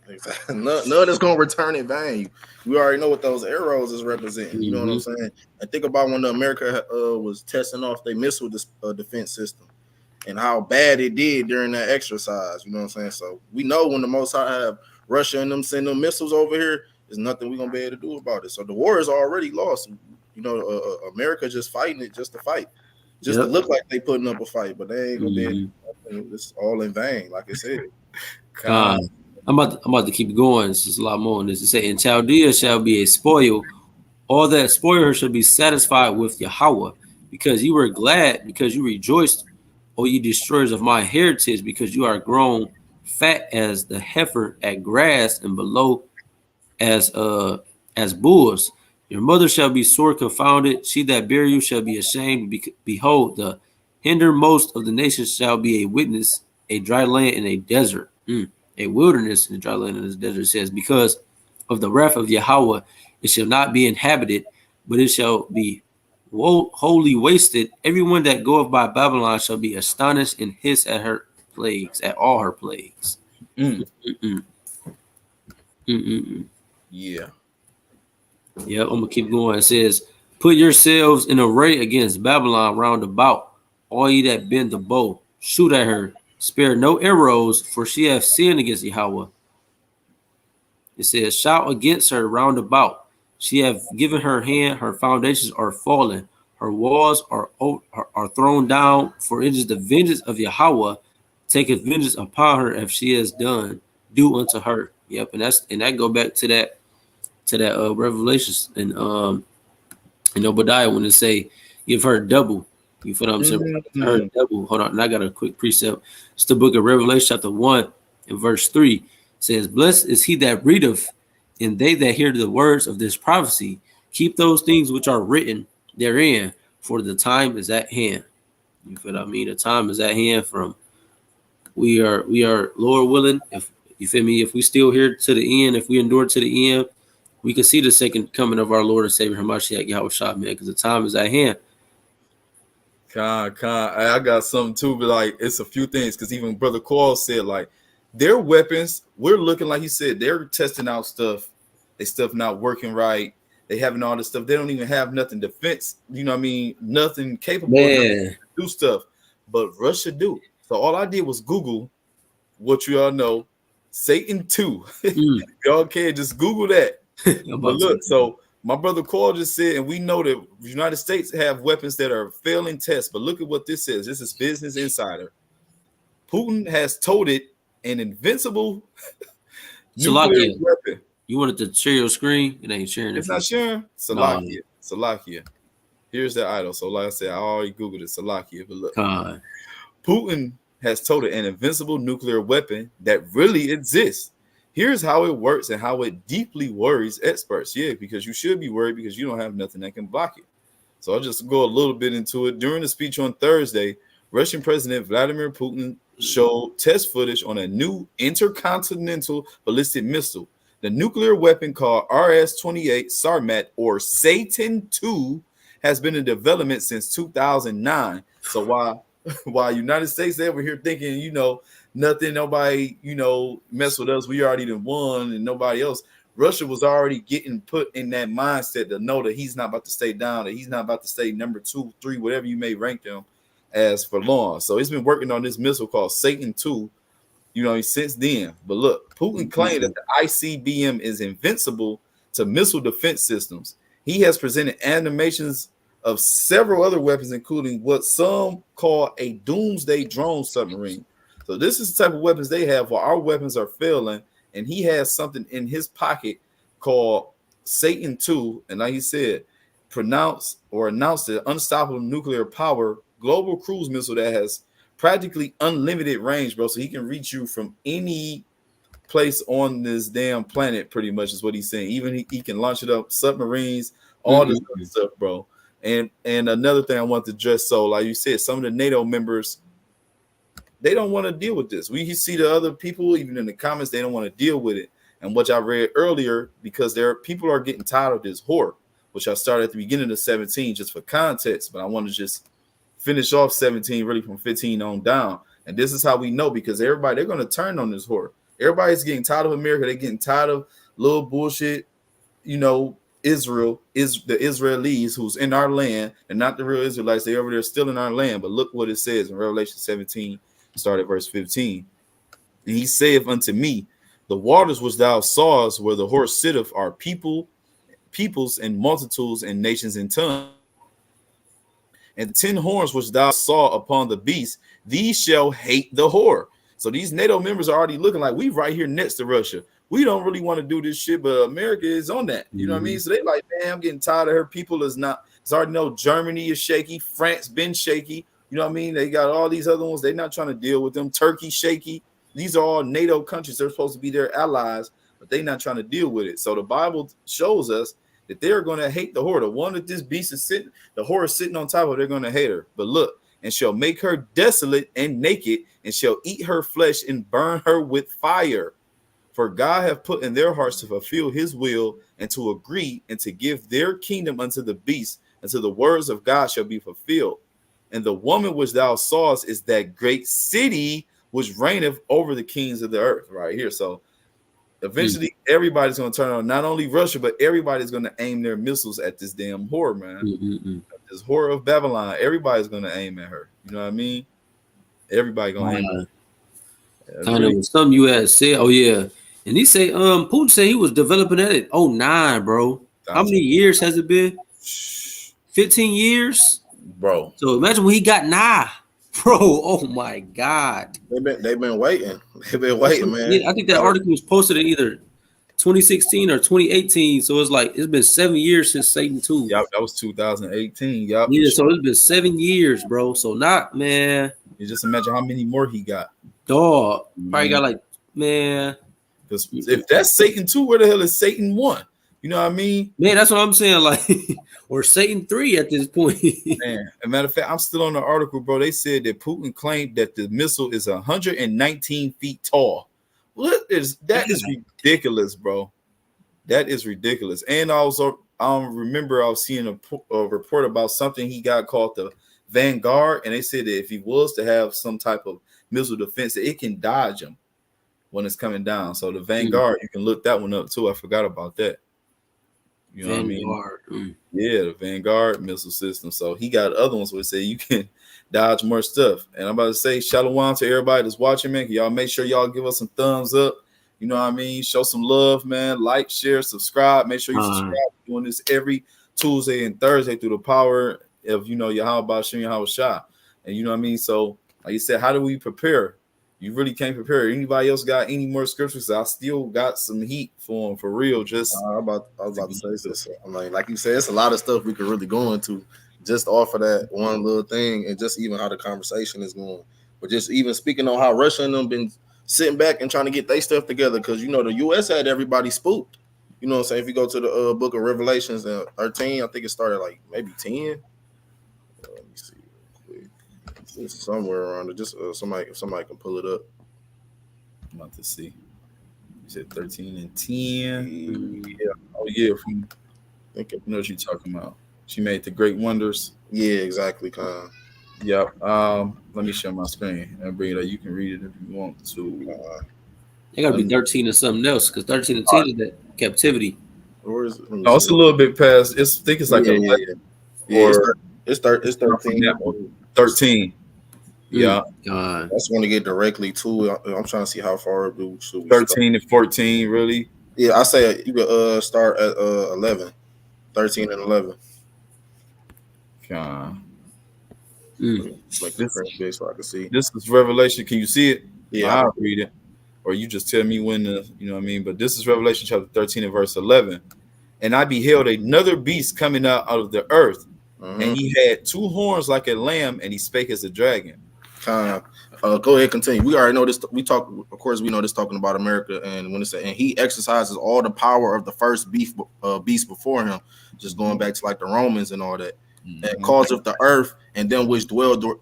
Exactly. None that's gonna return in vain. We already know what those arrows is representing. You know what I'm saying? And think about when America was testing off their missile defense system and how bad it did during that exercise. You know what I'm saying? So we know when the Most High have Russia and them send them missiles over here, there's nothing we're gonna be able to do about it. So the war is already lost. You know, America just fighting it just to fight, just to look like they putting up a fight, but they ain't gonna be able to. It's all in vain, like I said. I'm about to keep going. There's just a lot more on this. It say, and Chaldea shall be a spoil. All that spoil shall be satisfied with Yahweh, because you were glad, because you rejoiced, O ye destroyers of my heritage, because you are grown fat as the heifer at grass, and below as bulls. Your mother shall be sore confounded. She that bare you shall be ashamed. Behold, the hindermost of the nations shall be a witness, a dry land in a desert. A wilderness in the dry land in the desert. Says, because of the wrath of Yahweh, it shall not be inhabited, but it shall be wholly wasted. Everyone that goeth by Babylon shall be astonished and hiss at her plagues, at all her plagues. Yeah. Yeah, I'm gonna keep going. It says, put yourselves in array against Babylon round about, all ye that bend the bow, shoot at her, spare no arrows, for she hath sinned against Yahweh. It says, shout against her round about. She hath given her hand, her foundations are fallen, her walls are thrown down, for it is the vengeance of Yahweh, taketh vengeance upon her if she has done do unto her. Yep, and that go back to that Revelations and Obadiah when it say give her double. You feel what I'm saying? Her double. Hold on, and I got a quick precept. It's the book of Revelation, chapter 1 and verse 3. It says, blessed is he that readeth, and they that hear the words of this prophecy. Keep those things which are written therein, for the time is at hand. You feel what I mean? The time is at hand. From we are Lord willing, if you feel me, if we still here to the end, if we endure to the end, we can see the second coming of our Lord and Savior Hamashiach Yahweh Shah, man, because the time is at hand. I got something too, but like it's a few things, because even Brother Coyle said like their weapons, we're looking like he said, they're testing out stuff, they stuff not working right, they having all this stuff, they don't even have nothing defense, you know what I mean, nothing capable to do stuff, but Russia do. So all I did was Google what you all know, Satan 2. Y'all can just Google that. But look, so my brother Cole just said, and we know that the United States have weapons that are failing tests, but look at what this says. This is Business Insider. Putin has toted an invincible nuclear weapon. You wanted to share your screen? It ain't sharing. It's not sharing. Salakia. Salakia. Here's the idol. So like I said, I already Googled it. Salakia. But look, Putin has toted an invincible nuclear weapon that really exists. Here's how it works and how it deeply worries experts. Yeah, because you should be worried because you don't have nothing that can block it. So I'll just go a little bit into it. During the speech on Thursday, Russian President Vladimir Putin showed test footage on a new intercontinental ballistic missile. The nuclear weapon called RS-28 Sarmat, or Satan II, has been in development since 2009. So while United States, they were here thinking, you know, nothing, nobody, you know, mess with us, we already done won, and nobody else. Russia was already getting put in that mindset to know that he's not about to stay down, that he's not about to stay number 2, 3, whatever you may rank them as for long. So he's been working on this missile called Satan II, you know, since then. But look, Putin claimed that the ICBM is invincible to missile defense systems. He has presented animations of several other weapons, including what some call a doomsday drone submarine. So this is the type of weapons they have while our weapons are failing, and he has something in his pocket called Satan II, and like he said, announced the unstoppable nuclear power global cruise missile that has practically unlimited range, bro. So he can reach you from any place on this damn planet, pretty much is what he's saying. Even he can launch it up submarines, all this other stuff, bro. And another thing I want to address, so like you said, some of the NATO members, they don't want to deal with this. We see the other people, even in the comments, they don't want to deal with it. And what I read earlier, because people are getting tired of this horror, which I started at the beginning of 17, just for context. But I want to just finish off 17 really from 15 on down. And this is how we know, because everybody, they're going to turn on this whore. Everybody's getting tired of America. They're getting tired of little bullshit, Israel is the Israelis who's in our land and not the real Israelites. They over there still in our land. But look what it says in Revelation 17, start at verse 15. And he saith unto me, the waters which thou sawest where the horse sitteth are peoples and multitudes and nations and tongues. And 10 horns which thou saw upon the beast, these shall hate the whore. So these NATO members are already looking like we right here next to Russia. We don't really want to do this shit, but America is on that. You know what I mean? So they like, man, I'm getting tired of her. People is not. It's already know Germany is shaky. France been shaky. You know what I mean? They got all these other ones. They're not trying to deal with them. Turkey shaky. These are all NATO countries. They're supposed to be their allies, but they're not trying to deal with it. So the Bible shows us that they're going to hate the whore. The one that this beast is sitting, the whore is sitting on top of, they're going to hate her. But look, and shall make her desolate and naked, and shall eat her flesh and burn her with fire. For God hath put in their hearts to fulfill his will and to agree and to give their kingdom unto the beast, until the words of God shall be fulfilled. And the woman which thou sawest is that great city which reigneth over the kings of the earth. Right here. So eventually everybody's going to turn on, not only Russia, but everybody's going to aim their missiles at this damn whore, man. This whore of Babylon. Everybody's going to aim at her. You know what I mean? Everybody going to aim at her. Kind of something you had said. Oh yeah. And he say, Putin said he was developing that at 09, bro. How many years has it been? 15 years, bro. So imagine when he got bro. Oh my God. They've been waiting. They've been waiting, man. Yeah, I think that article was posted in either 2016 or 2018. So it's like it's been 7 years since Satan 2. Yep, that was 2018. Yep. Yeah, so it's been 7 years, bro. So man. You just imagine how many more he got. Dog. Probably got like, man. Because if that's Satan 2, where the hell is Satan 1? You know what I mean? Man, that's what I'm saying. Like, or Satan 3 at this point. Man, as a matter of fact, I'm still on the article, bro. They said that Putin claimed that the missile is 119 feet tall. That is ridiculous, bro. That is ridiculous. And also, I remember I was seeing a report about something he got called the Vanguard, and they said that if he was to have some type of missile defense, that it can dodge him when it's coming down. So the Vanguard, you can look that one up too. I forgot about that. You know Vanguard. what I mean? Yeah, the Vanguard missile system. So he got other ones where say you can dodge more stuff. And I'm about to say shalom to everybody that's watching, man. Y'all make sure y'all give us some thumbs up. You know what I mean? Show some love, man. Like, share, subscribe. Make sure you subscribe. We're doing this every Tuesday and Thursday through the power of, Yahweh Shem Yahweh Shah. And you know what I mean? So, like you said, how do we prepare? You really can't prepare. Anybody else got any more scriptures? I still got some heat for them, for real. Just I was about to say this. I mean, like you said, it's a lot of stuff we could really go into just off of that one little thing, and just even how the conversation is going. But just even speaking on how Russia and them been sitting back and trying to get their stuff together, because the U.S. had everybody spooked. You know what I'm saying? If you go to the book of Revelations 13, I think it started like maybe 10. Let me see. It's somewhere around it. Just if somebody can pull it up. I'm about to see. You said 13 and 10. Yeah. Oh yeah. From thinking, what you're talking about. She made the great wonders. Yeah, exactly. Yep. Let me share my screen and bring it up. You can read it if you want to. It gotta be 13 or something else, because 13 and 10 is that captivity. Or is it? Oh, it's a little bit past. I think it's like 11. Yeah, it's 13. 13. Yeah. I just want to get directly to it. I'm trying to see how far we 13 and 14, really. Yeah, I say you could start at 11. 13 and 11. Like this, so I can see. This is Revelation. Can you see it? Yeah, I'll read it. Or you just tell me when you know what I mean. But this is Revelation chapter 13 and verse 11. And I beheld another beast coming out of the earth, and he had 2 horns like a lamb, and he spake as a dragon. Go ahead, continue. We already know this. We talk, of course, we know this talking about America, and when it said, and he exercises all the power of the first beast before him, just going back to like the Romans and all that, and causeth the earth and them which dwell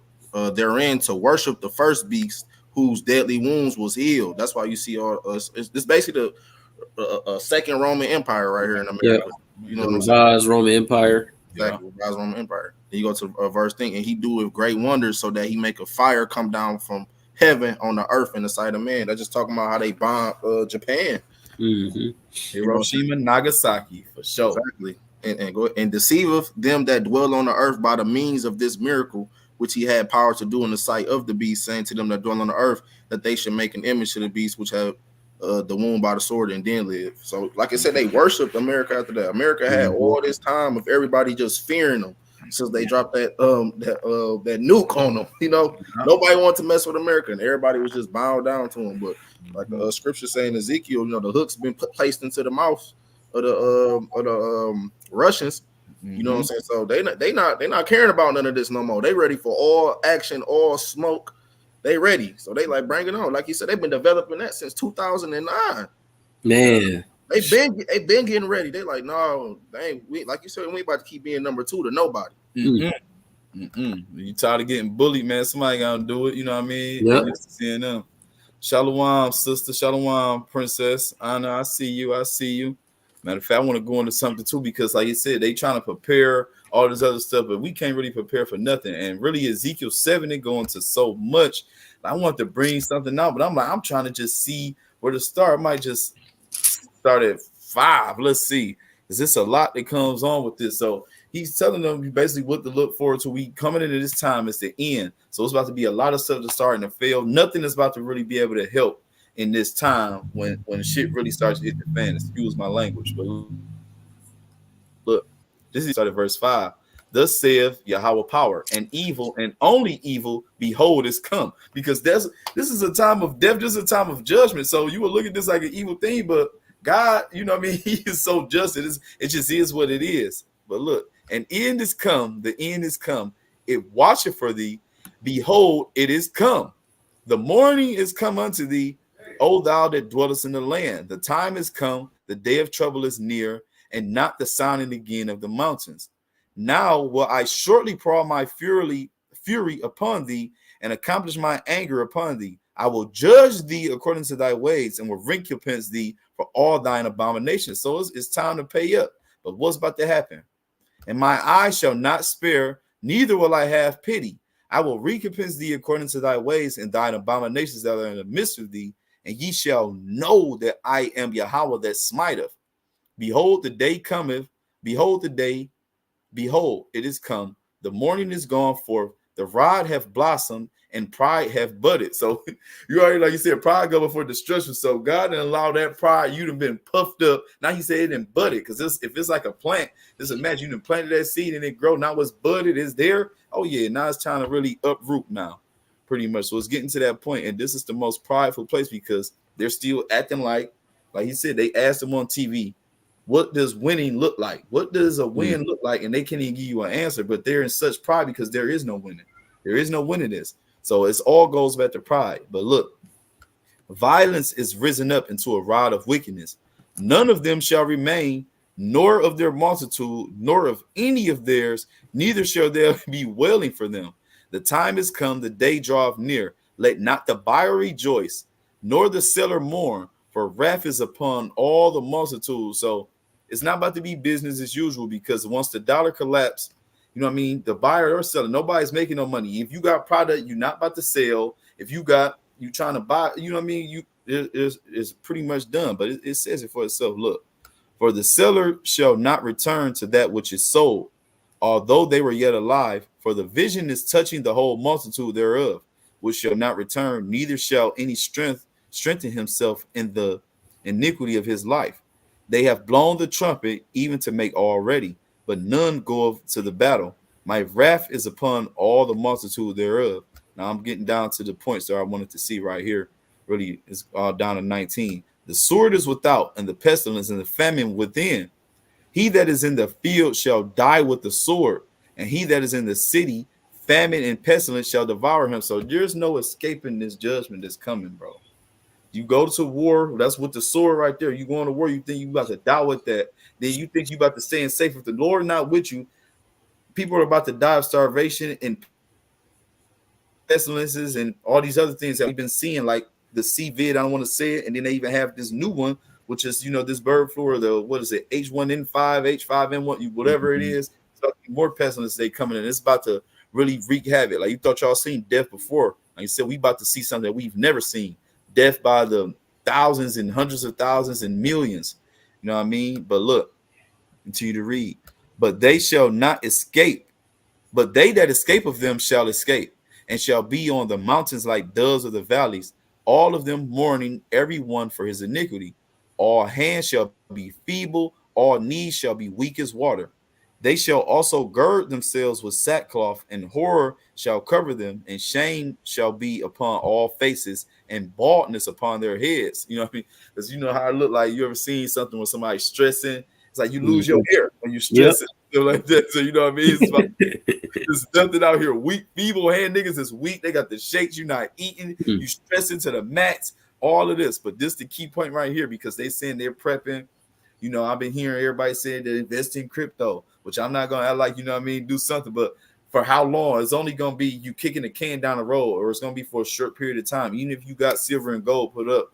therein to worship the first beast, whose deadly wounds was healed. That's why you see all us. It's basically the second Roman Empire right here in America. Yeah. You know, the revised Roman Empire. Exactly, revised Roman Empire. Then you go to a verse thing, and he do with great wonders, so that he make a fire come down from heaven on the earth in the sight of man. That's just talking about how they bombed Japan. Hiroshima, Nagasaki, for sure. Exactly. And go and deceiveth them that dwell on the earth by the means of this miracle, which he had power to do in the sight of the beast, saying to them that dwell on the earth that they should make an image to the beast, which have the wound by the sword and then live. So, like I said, they worshiped America after that. America had all this time of everybody just fearing them since they dropped that nuke on them. You know, nobody wanted to mess with America, and everybody was just bowing down to them. But like the scripture saying Ezekiel, you know, the hook's been placed into the mouth of the Russians. You know what I'm saying? So they not caring about none of this no more. They ready for all action, all smoke. They ready. So they like bring it on. Like you said, they've been developing that since 2009. Man, they've been getting ready. They like, no, they ain't, we, like you said, we about to keep being number 2 to nobody. You tired of getting bullied, man? Somebody gotta do it. You know what I mean? Yep. Seeing them. Shalom, sister. Shalom, princess. Anna, I see you. I see you. Matter of fact, I want to go into something too, because like you said, they trying to prepare all this other stuff, but we can't really prepare for nothing. And really, Ezekiel 7, they go into so much. I want to bring something out, but I'm trying to just see where to start. I might just start at 5. Let's see. Is this a lot that comes on with this? So he's telling them basically what to look forward to. We coming into this time, it's the end. So it's about to be a lot of stuff to start and to fail. Nothing is about to really be able to help in this time when shit really starts to hit the fan. Excuse my language, but look, this is started verse 5. Thus saith Yahweh power, and evil and only evil, behold, is come. Because this is a time of death, this is a time of judgment. So you will look at this like an evil thing, but God, you know what I mean? He is so just. It just is what it is. But look, an end is come, the end is come. It watcheth for thee, behold, it is come. The morning is come unto thee, O thou that dwellest in the land. The time is come, the day of trouble is near, and not the sounding again of the mountains. Now will I shortly pour my fury upon thee, and accomplish my anger upon thee. I will judge thee according to thy ways, and will recompense thee for all thine abominations. So it's time to pay up. But what's about to happen? And my eye shall not spare, neither will I have pity. I will recompense thee according to thy ways and thine abominations that are in the midst of thee, and ye shall know that I am Yahweh that smiteth. Behold, the day cometh. Behold, the day. Behold, it is come. The morning is gone forth. The rod hath blossomed, and pride hath budded. So you already, like you said, pride go before destruction. So God didn't allow that pride. You'd have been puffed up. Now he said it didn't budded, because if it's like a plant, just imagine you done planted that seed and it grow. Now it's budded, it's there. Oh yeah, now it's trying to really uproot now, pretty much. So it's getting to that point, and this is the most prideful place, because they're still acting like he said. They asked them on TV, what does winning look like? What does a win look like? And they can't even give you an answer, but they're in such pride because there is no winning. There is no winning this. So it's all goes back to pride. But look, violence is risen up into a rod of wickedness. None of them shall remain, nor of their multitude, nor of any of theirs, neither shall there be wailing for them. The time is come, the day draweth near. Let not the buyer rejoice, nor the seller mourn, for wrath is upon all the multitude. So it's not about to be business as usual, because once the dollar collapse, you know what I mean, the buyer or seller, nobody's making no money. If you got product, you're not about to sell. If you trying to buy, you know what I mean, it's pretty much done. But it says it for itself. Look, for the seller shall not return to that which is sold, although they were yet alive, for the vision is touching the whole multitude thereof, which shall not return, neither shall any strengthen himself in the iniquity of his life. They have blown the trumpet, even to make all ready, but none go to the battle. My wrath is upon all the multitude thereof. Now I'm getting down to the points that I wanted to see right here. Really, it's down to 19. The sword is without, and the pestilence and the famine within. He that is in the field shall die with the sword, and he that is in the city, famine and pestilence shall devour him. So there's no escaping this judgment that's coming, bro. You go to war, that's with the sword right there. You go to war, you think you about to die with that. Then you think you about to stay in safe. If the Lord not with you, people are about to die of starvation and pestilences and all these other things that we've been seeing, like the CVID, I don't want to say it, and then they even have this new one, which is, this bird flu, or the, what is it, H1N5, H5N1, whatever it is. more pestilence day coming in. It's about to really wreak havoc. Like you thought y'all seen death before. Like you said, we about to see something that we've never seen. Death by the thousands and hundreds of thousands and millions. You know what I mean? But look, continue to read. But they shall not escape. But they that escape of them shall escape, and shall be on the mountains like doves of the valleys, all of them mourning, every one for his iniquity. All hands shall be feeble, all knees shall be weak as water. They shall also gird themselves with sackcloth, and horror shall cover them, and shame shall be upon all faces, and baldness upon their heads. You know what I mean? Because you know how it look like. You ever seen something when somebody's stressing? It's like you lose your hair when you stress it, like that. So you know what I mean? It's like, there's nothing out here weak, feeble hand niggas is weak. They got the shakes. You're not eating. You stressing to the max. All of this, but this the key point right here because they saying they're prepping. You know, I've been hearing everybody saying they invest in crypto, which I'm not gonna act like, you know what I mean, do something, but for how long? It's only gonna be you kicking the can down the road, or it's gonna be for a short period of time. Even if you got silver and gold put up,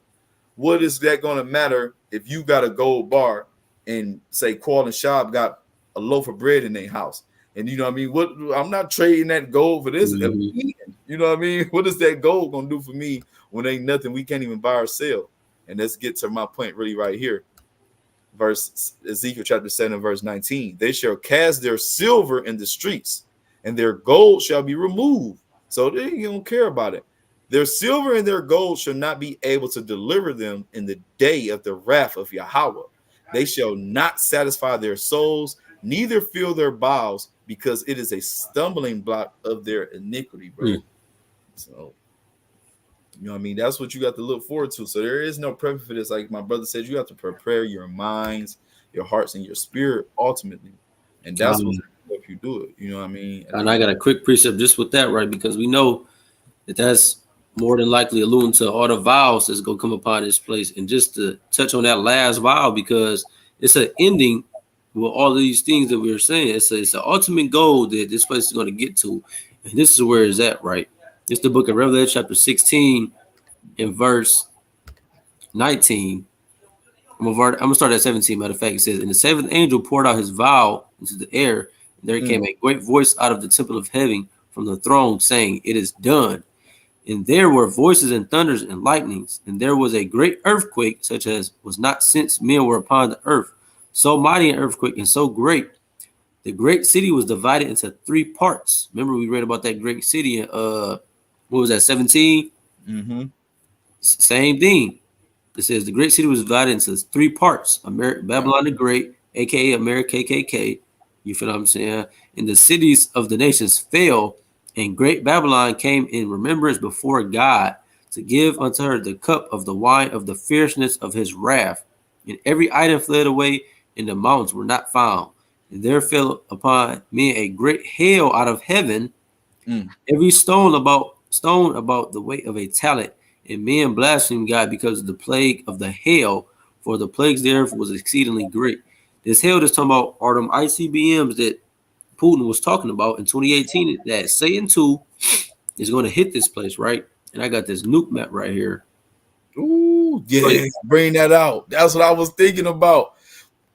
what is that gonna matter if you got a gold bar and say Qual and Shop got a loaf of bread in their house? And you know what I mean? What I'm not trading that gold for this. You know what I mean? What is that gold gonna do for me when ain't nothing we can't even buy or sell? And let's get to my point really right here. Verse Ezekiel chapter 7, verse 19. They shall cast their silver in the streets, and their gold shall be removed. So they don't care about it. Their silver and their gold shall not be able to deliver them in the day of the wrath of Yahweh. They shall not satisfy their souls, neither fill their bowels, because it is a stumbling block of their iniquity, bro. So, you know what I mean? That's what you got to look forward to. So there is no prepping for this. Like my brother said, you have to prepare your minds, your hearts, and your spirit ultimately. And that's what if you do it. You know what I mean? And I got a quick precept just with that, right? Because we know that that's more than likely alluding to all the vows that's going to come upon this place. And just to touch on that last vow, because it's an ending with all of these things that we were saying. It's an ultimate goal that this place is going to get to. And this is where it's at, right? It's the book of Revelation, chapter 16, in verse 19. I'm gonna start at 17. Matter of fact, it says, "And the seventh angel poured out his vial into the air, and there came a great voice out of the temple of heaven from the throne, saying, 'It is done.' And there were voices and thunders and lightnings, and there was a great earthquake, such as was not since men were upon the earth. So mighty an earthquake and so great. The great city was divided into 3 parts." Remember, we read about that great city in what was that, 17? Same thing. It says the great city was divided into 3 parts. Babylon the Great, aka America KKK. You feel what I'm saying? And the cities of the nations fell, and great Babylon came in remembrance before God to give unto her the cup of the wine of the fierceness of his wrath. And every item fled away, and the mountains were not found. And there fell upon men a great hail out of heaven, every stone about the weight of a talent. And men blasphemed God because of the plague of the hail, for the plagues thereof was exceedingly great. This hail that's talking about are them ICBMs that Putin was talking about in 2018, that Satan 2 is going to hit this place, right? And I got this nuke map right here. Ooh, yeah, bring that out. That's what I was thinking about.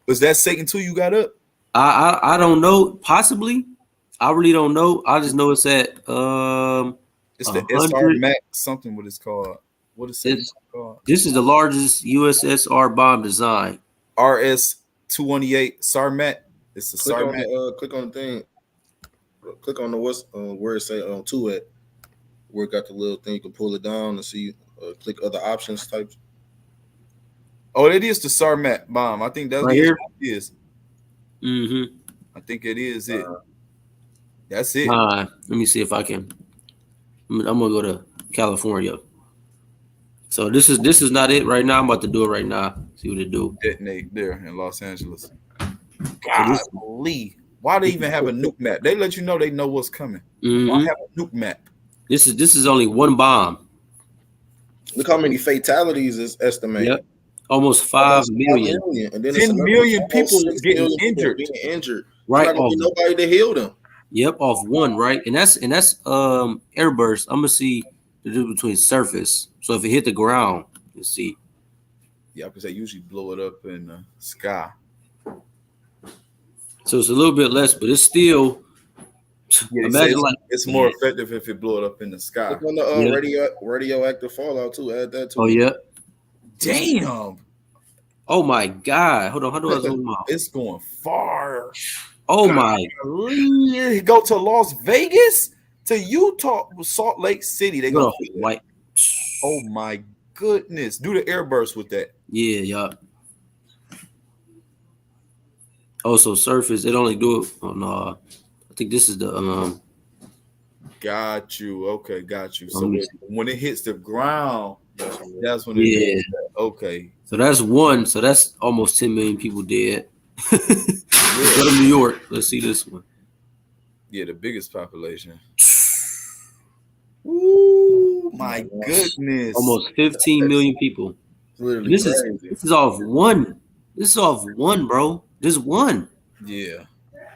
Was that Satan 2 you got up? I don't know. Possibly. I really don't know. I just know it's at it's the SR Max, something what it's called. What is it called? This is the largest USSR bomb design. RS-218 Sarmat. It's the Sarmat. Click on the thing. Click on the where it say 2 at. Where it got the little thing, you can pull it down and see. Click other options types. Oh, it is the Sarmat bomb. I think that's right here. It is. I think it is it. That's it. Let me see if I can. I'm gonna go to California. So this is not it right now. I'm about to do it right now. See what it do. Detonate there in Los Angeles. Golly. Why they even have a nuke map? They let you know they know what's coming. Why have a nuke map? This is only one bomb. Look how many fatalities is estimated. Yep. Almost 5 million. And then 10 million people getting injured. Right. There's not gonna be nobody to heal them. Yep, off one, right? And that's airburst. I'm gonna see the difference between surface. So if it hit the ground, you see. Yeah, because they usually blow it up in the sky. So it's a little bit less, but it's still. Yeah, imagine like it's more effective if it blew it up in the sky. Look on the radioactive fallout too. Add that to. Oh yeah. Damn. Oh my God! Hold on. How do I zoom out? It's going far. Oh my. Go to Las Vegas, to Utah, Salt Lake City. They go white. Oh my goodness! Do the airburst with that. Yeah. Also, surface. It only do it on. I think this is the. Got you. Okay, got you. So when it hits the ground, that's when it does that. Okay. So that's one. So that's almost 10 million people dead. Go to New York. Let's see this one. Yeah, the biggest population. Ooh, my goodness. Almost 15 million people. This is off one. This is off one, bro. Just one. Yeah.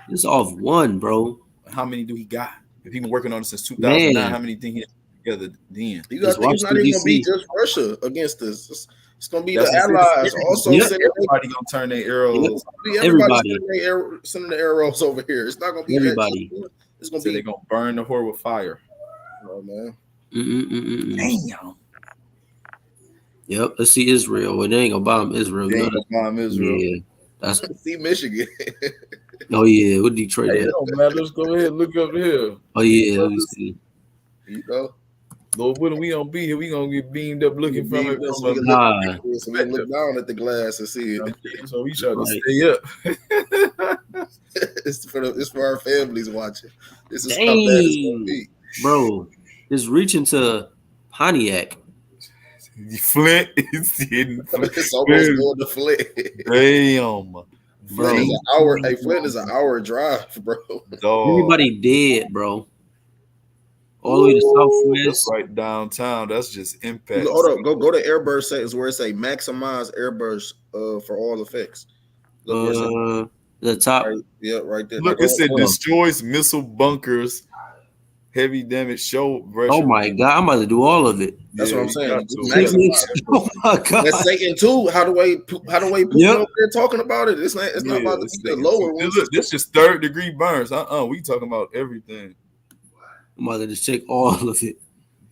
This is off one, bro. How many do he got? If he been working on it since 2009, Man. how many think he had together then? You got to think it's not even gonna be just Russia against this. It's gonna be the allies also. Everybody gonna turn their arrows. Everybody sending the arrows over here. It's not gonna be everybody. It's gonna be. They're gonna burn the whore with fire. Oh man. Damn. Yep. Let's see Israel. Well, they ain't gonna bomb Israel. They ain't gonna bomb Israel. Yeah. That's see Michigan. Oh yeah, what Detroit? Hey, it don't matter. Let's go ahead and look up here. Oh yeah, let me see. You know, Lord willing, we gonna be here. We gonna get beamed up looking from it. So we look down at the glass and see it. So we try to stay up. It's for our families watching. This is how bad it's gonna be, bro. It's reaching to Pontiac. Flint is hitting. It's almost going to Flint. Damn. Flint is an hour. Hey, Flint is an hour drive, bro. Everybody dead, bro. All the way to Southwest, right downtown. That's just impact. Hold up, go to airburst settings where it say maximize airburst for all effects. Look the top. Right there. Look, it said destroys missile bunkers, heavy damage show. Oh my God, I'm about to do all of it. That's what I'm saying. Oh my God. That's Satan too. How do we put up there talking about it? It's not about to be the lower ones. Look, this is 3rd degree burns. We talking about everything. I'm about to just check all of it.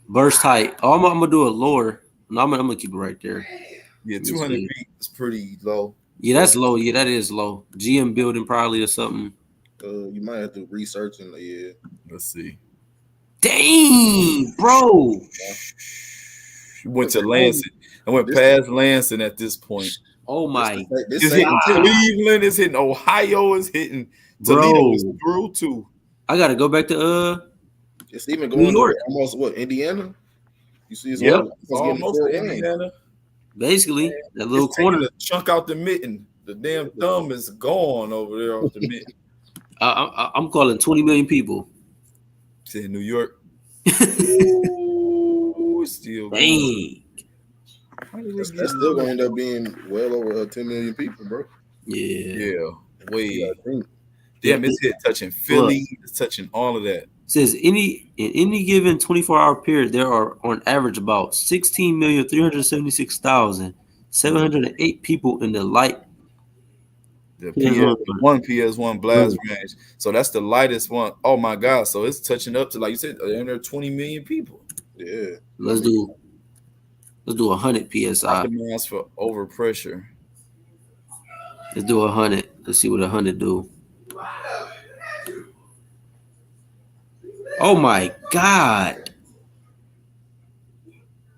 Burst height. Oh, I'm gonna do it lower. No, I'm gonna keep it right there. Yeah, 200 feet is pretty low. Yeah, that's low. Yeah, that is low. GM building probably or something. You might have to research and Let's see. Dang, bro. Went to Lansing. I went past Lansing at this point. Oh my! It's hitting Cleveland. It's hitting Ohio. It's hitting Toledo. It's through too. I gotta go back to It's even going to almost Indiana. You see, it's almost Indiana. Basically, that little corner. Chunk out the mitten. The damn thumb is gone over there off the mitten. I'm calling 20 million people. In New York. Ooh, still dang. That's still going to end up being well over 10 million people, bro. Yeah. Way. Damn, it's touching Philly. It's touching all of that. Says in any given 24-hour period, there are on average about 16,376,708 people in the light. The PS1 blast range. So that's the lightest one. Oh my God. So it's touching up to, like you said, under 20 million people. Yeah. Let's do 100 PSI. Optimized for overpressure. Let's do 100. Let's see what 100 do. Oh my God.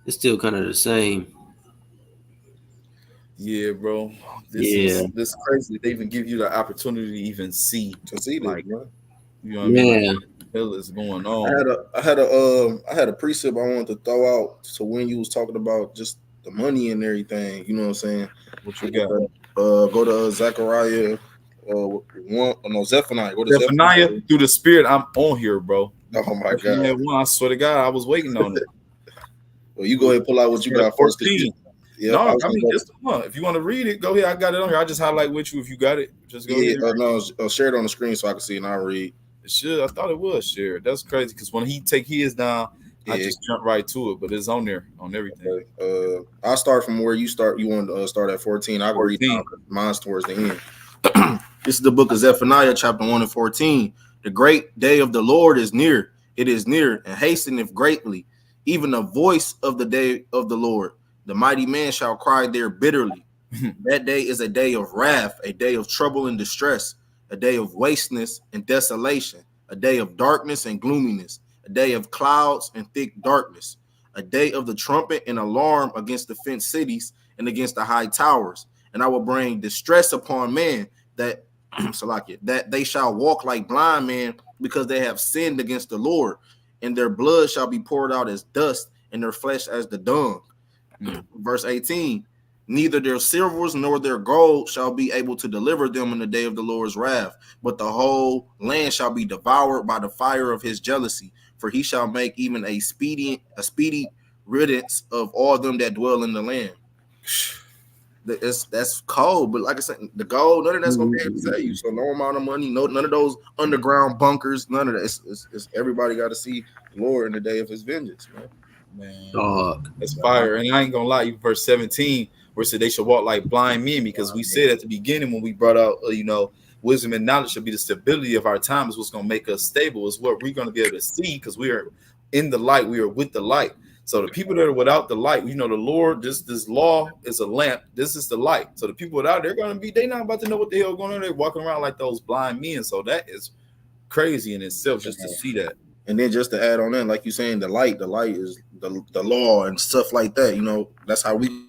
It's still kind of the same. Yeah, bro. This is crazy. They even give you the opportunity to even see like, bro. You know what I mean? Like, what the hell is going on? I had a precept I wanted to throw out to when you was talking about just the money and everything. You know what I'm saying? What you got? Go to Zechariah. Zephaniah. Go to Zephaniah. Through the Spirit, I'm on here, bro. Oh my God! I swear to God, I was waiting on it. Well, you go ahead and pull out what you got first. Yeah, I mean, just if you want to read it, go ahead. I got it on here. I just highlight with you if you got it. Just go ahead. Share it on the screen so I can see and I'll read. It should. I thought it was shared. That's crazy because when he take his down, I just jump right to it. But it's on there on everything. I'll start from where you start. You want to start at 14. I can read down. Mine's towards the end. This is the book of Zephaniah, chapter 1 and 14. The great day of the Lord is near. It is near and hasteneth greatly. Even the voice of the day of the Lord. The mighty man shall cry there bitterly. That day is a day of wrath, a day of trouble and distress, a day of wasteness and desolation, a day of darkness and gloominess, a day of clouds and thick darkness, a day of the trumpet and alarm against the fenced cities and against the high towers. And I will bring distress upon man that that they shall walk like blind men because they have sinned against the Lord, and their blood shall be poured out as dust and their flesh as the dung. Verse 18, neither their silvers nor their gold shall be able to deliver them in the day of the Lord's wrath, but the whole land shall be devoured by the fire of his jealousy, for he shall make even a speedy riddance of all them that dwell in the land. That's cold, but like I said, the gold, none of that's gonna be able to save you. So no amount of money, none of those underground bunkers, none of that. It's everybody got to see the Lord in the day of his vengeance, man. That's fire. And I ain't gonna lie, you verse 17, where it said they should walk like blind men, because we said at the beginning when we brought out, wisdom and knowledge should be the stability of our time, is what's gonna make us stable, is what we're gonna be able to see, because we are in the light, we are with the light. So the people that are without the light, the Lord, this law is a lamp. This is the light. So the people without, they're not about to know what the hell going on. They're walking around like those blind men. So that is crazy in itself, just to see that. And then just to add on that, like you're saying, the light is the law and stuff like that. That's how we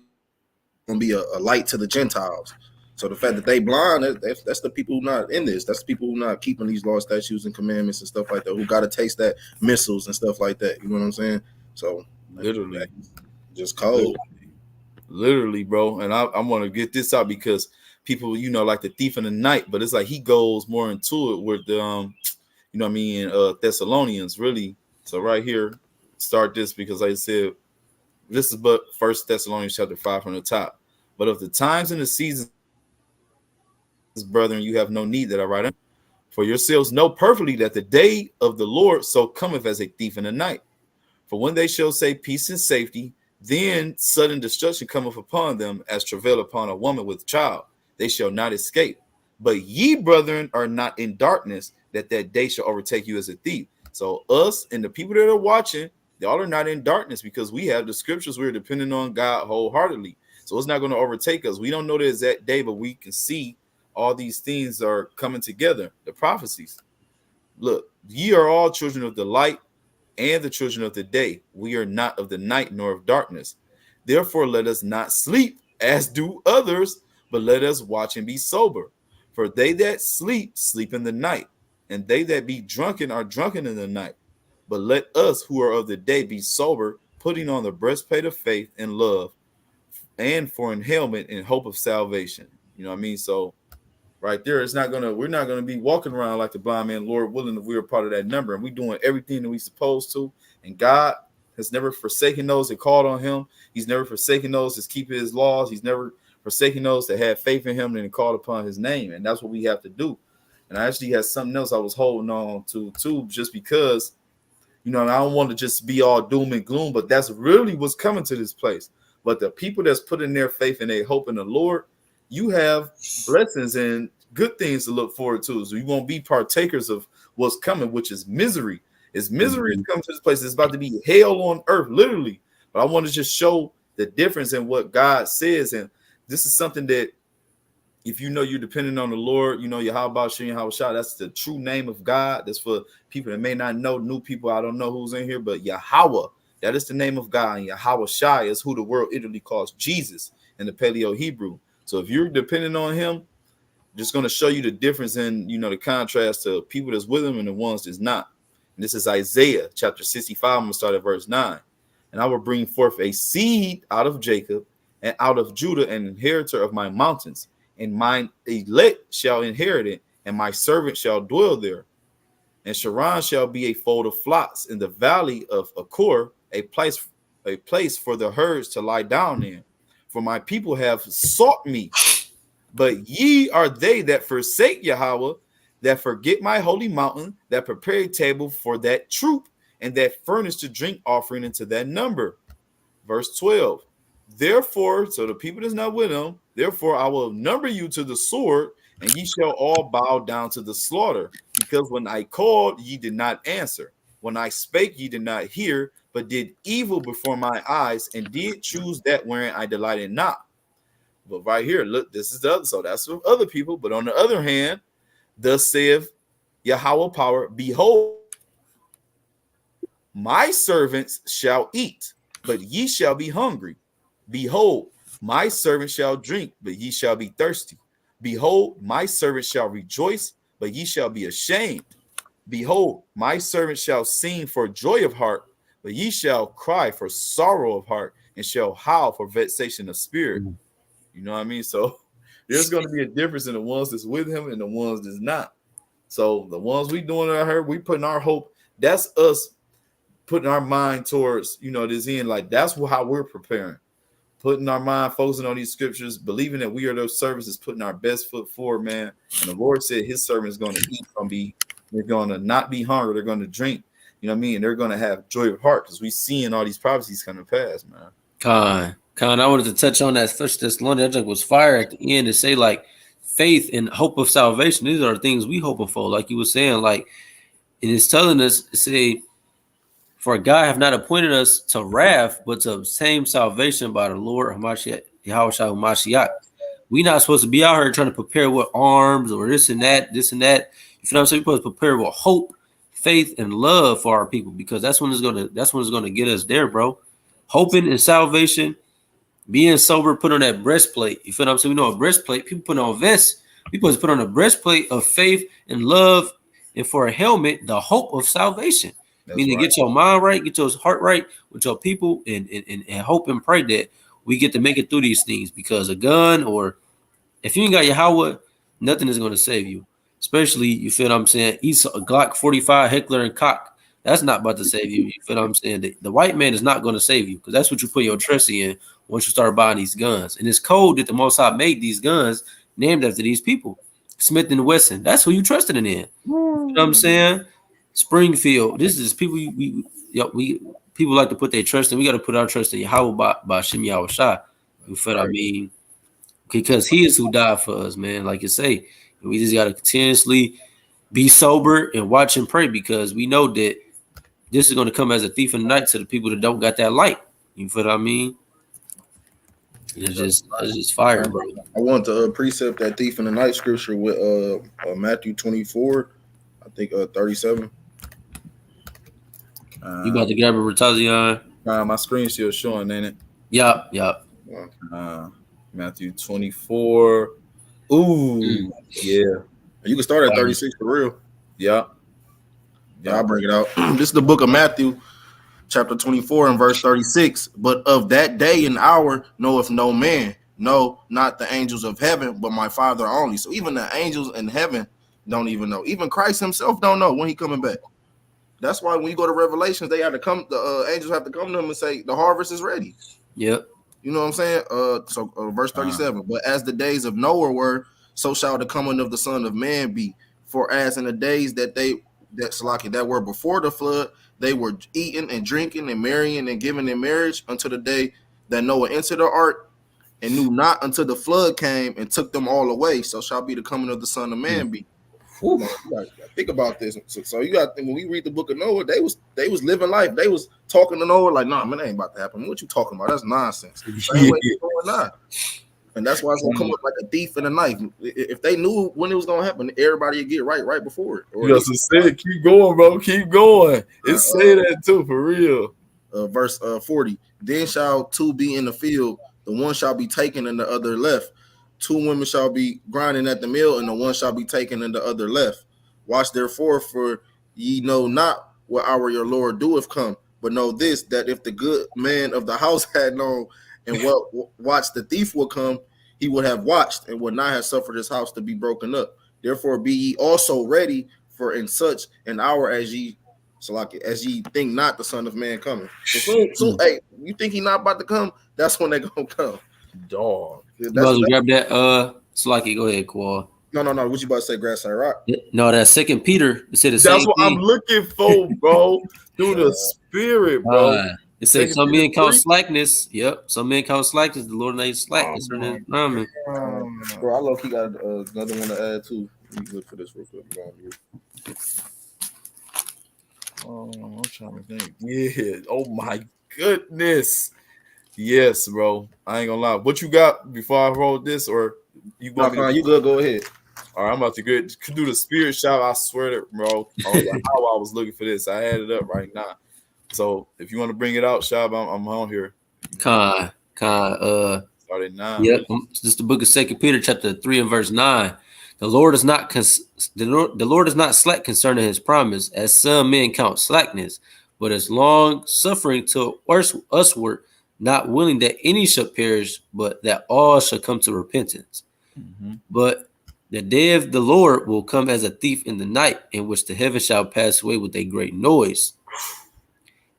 gonna be a light to the Gentiles. So the fact that they blind, that's the people who not in this. That's the people who not keeping these laws, statutes, and commandments and stuff like that, who got to taste that missiles and stuff like that. You know what I'm saying? So literally, just cold. Literally, bro. And I want to get this out because people, like the thief in the night, but it's like he goes more into it with the, Thessalonians, really. So right here, start this, because like I said, this is but 1 Thessalonians chapter 5 from the top. But of the times and the seasons, brethren, you have no need that I write on. For yourselves know perfectly that the day of the Lord so cometh as a thief in the night. For when they shall say peace and safety, then sudden destruction cometh upon them, as travail upon a woman with child. They shall not escape. But ye, brethren, are not in darkness, that day shall overtake you as a thief. So us and the people that are watching, y'all are not in darkness, because we have the scriptures. We're depending on God wholeheartedly. So it's not going to overtake us. We don't know the exact day, but we can see all these things are coming together. The prophecies. Look, ye are all children of the light and the children of the day. We are not of the night nor of darkness. Therefore, let us not sleep as do others, but let us watch and be sober. For they that sleep, sleep in the night, and they that be drunken are drunken in the night. But let us who are of the day be sober, putting on the breastplate of faith and love, and for an helmet in hope of salvation. You know what I mean? So right there, we're not gonna be walking around like the blind man, Lord willing, if we were part of that number, and we're doing everything that we're supposed to. And God has never forsaken those that called on him. He's never forsaken those that keep his laws. He's never forsaken those that had faith in him and called upon his name. And that's what we have to do. And I actually had something else I was holding on to too, just because, I don't want to just be all doom and gloom, but that's really what's coming to this place. But the people that's putting their faith and their hope in the Lord, you have blessings and good things to look forward to. So you won't be partakers of what's coming, which is misery. It's misery is coming to this place. It's about to be hell on earth, literally. But I want to just show the difference in what God says. And this is something that, if you're depending on the Lord, Yahweh Shem Yahweh, that's the true name of God. That's for people that may not know, new people. I don't know who's in here, but Yahweh, that is the name of God. And Yahweh Shai is who the world Italy calls Jesus in the Paleo Hebrew. So if you're depending on him, just going to show you the difference in, the contrast to people that's with him and the ones that's not. And this is Isaiah chapter 65. I'm going to start at verse 9. And I will bring forth a seed out of Jacob and out of Judah, an inheritor of my mountains. And mine elect shall inherit it, and my servant shall dwell there. And Sharon shall be a fold of flocks in the valley of Achor, a place for the herds to lie down in. For my people have sought me, but ye are they that forsake Yahweh, that forget my holy mountain, that prepare a table for that troop, and that furnish the drink offering into that number. Verse 12. Therefore, so the people that's not with him, therefore I will number you to the sword, and ye shall all bow down to the slaughter, because when I called, ye did not answer. When I spake, ye did not hear, but did evil before my eyes, and did choose that wherein I delighted not. But right here, look, this is the other. So that's for other people. But on the other hand, thus saith Yahweh power, behold, my servants shall eat, but ye shall be hungry. Behold, my servant shall drink, but ye shall be thirsty. Behold, my servant shall rejoice, but ye shall be ashamed. Behold, my servant shall sing for joy of heart, but ye shall cry for sorrow of heart, and shall howl for vexation of spirit. You know what I mean? So there's going to be a difference in the ones that's with him and the ones that's not. So the ones we doing out here, we putting our hope. That's us putting our mind towards, this end. Like that's how we're preparing. Putting our mind, focusing on these scriptures, believing that we are those servants, is putting our best foot forward, man. And the Lord said his servant is going to eat, they're going to not be hungry, they're going to drink, you know what I mean? And they're going to have joy of heart, because we seeing all these prophecies coming past, man. Con, I wanted to touch on that First Thessalonians. That junk was fire at the end to say, like, faith and hope of salvation. These are the things we hoping for. Like you were saying, like, it is telling us to say, for God have not appointed us to wrath, but to obtain salvation by the Lord Hamashiach, Yahweh Hamashiach. We're not supposed to be out here trying to prepare with arms or this and that. You feel what I'm saying? We're supposed to prepare with hope, faith, and love for our people, because that's when it's gonna get us there, bro. Hoping and salvation, being sober, put on that breastplate. You feel what I'm saying? We know a breastplate, people put on vests. We supposed to put on a breastplate of faith and love, and for a helmet, the hope of salvation. Meaning, get your mind right, get your heart right with your people, and hope and pray that we get to make it through these things. Because a gun, or if you ain't got Yahweh, nothing is going to save you. Especially, you feel what I'm saying? Each Glock 45, Heckler, and Cock. That's not about to save you. You feel what I'm saying? The white man is not going to save you, because that's what you put your trust in once you start buying these guns. And it's cold that the Most High made these guns named after these people. Smith and Wesson. That's who you trusted in. You know what I'm saying? Springfield. This is people we people like to put their trust in. We got to put our trust in Yahweh by Shem Yahweh Shai. You feel what I mean? Because he is who died for us, man. Like you say, we just got to continuously be sober and watch and pray, because we know that this is going to come as a thief in the night to the people that don't got that light. You feel what I mean? It's just fire, bro. I want to precept that thief in the night scripture with Matthew 24, I think 37. You about to grab a Ratazion? My screen's still showing, ain't it? Yup. Matthew 24. Ooh, yeah. You can start at 36 for real. Yeah, I'll bring it out. This is the book of Matthew, chapter 24 and verse 36. But of that day and hour knoweth no man, no, not the angels of heaven, but my Father only. So even the angels in heaven don't even know. Even Christ himself don't know when he coming back. That's why when you go to Revelations, they have to come. The angels have to come to them and say the harvest is ready. Yep. You know what I'm saying? Verse 37. But as the days of Noah were, so shall the coming of the Son of Man be. For as in the days that were before the flood, they were eating and drinking and marrying and giving in marriage until the day that Noah entered the ark, and knew not until the flood came and took them all away. So shall be the coming of the Son of Man be. You gotta think about this. So you got, when we read the book of Noah, they was living life. They was talking to Noah like, "Nah, man, that ain't about to happen. What you talking about? That's nonsense." Same way it's going on. And that's why it's gonna come up like a thief in a knife. If they knew when it was gonna happen, everybody would get right before it. You just said, keep going, bro. Keep going. It say that too, for real. Verse 40. Then shall two be in the field, the one shall be taken and the other left. Two women shall be grinding at the mill, and the one shall be taken and the other left. Watch therefore, for ye know not what hour your Lord doeth come. But know this, that if the good man of the house had known and what watched the thief will come, he would have watched and would not have suffered his house to be broken up. Therefore be ye also ready, for in such an hour as ye think not the Son of Man coming. So soon, hey, you think he not about to come? That's when they gonna come. Dog. You about to grab that Salaki, go ahead, Qual. No. What you about to say, Grass and Rock? No, that 2 Peter. It said the That's same what thing. I'm looking for, bro. Through the spirit, bro. It says 2 some Peter men count 3? slackness. Yep, some men count slackness. The Lord ain't slack concerning his promise. Bro, I low-key got another one to add too. Let me look for this real quick. I'm trying to think. Yeah. Oh my goodness. Yes, bro. I ain't gonna lie. What you got before I roll this, or you want me to? You good? Go ahead. All right, I'm about to do the spirit shout. I swear to bro. I don't know how I was looking for this. I had it up right now. So if you want to bring it out, Shab, I'm on here. Started 9. Yep, this is the book of 2 Peter, chapter 3 and verse 9. The Lord is not the Lord is not slack concerning his promise, as some men count slackness, but is long suffering to usward, not willing that any should perish, but that all shall come to repentance. But the day of the Lord will come as a thief in the night, in which the heavens shall pass away with a great noise,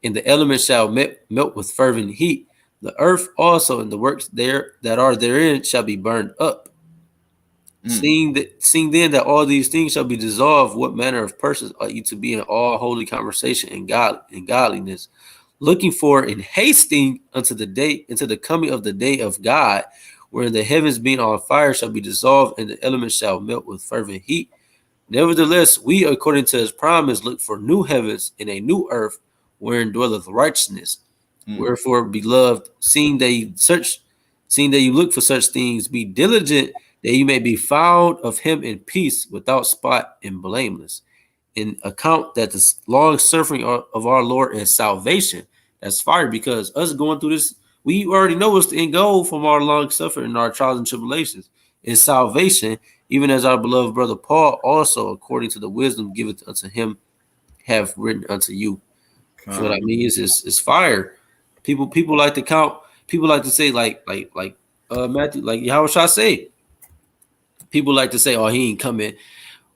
and the elements shall melt with fervent heat. The earth also and the works there that are therein shall be burned up. Seeing then that all these things shall be dissolved, what manner of persons ought you to be in all holy conversation and godliness, looking for and hasting unto the coming of the day of God, wherein the heavens being on fire shall be dissolved, and the elements shall melt with fervent heat. Nevertheless, we, according to his promise, look for new heavens and a new earth, wherein dwelleth righteousness. Wherefore, beloved, seeing that you look for such things, be diligent that you may be found of him in peace, without spot and blameless. And account that the long suffering of our Lord is salvation. That's fire, because us going through this, we already know what's the end goal from our long suffering and our trials and tribulations is salvation, even as our beloved brother Paul also, according to the wisdom given unto him, have written unto you. So what I mean is fire. People like to count. People like to say like Matthew, like how should I say? People like to say, "Oh, he ain't coming.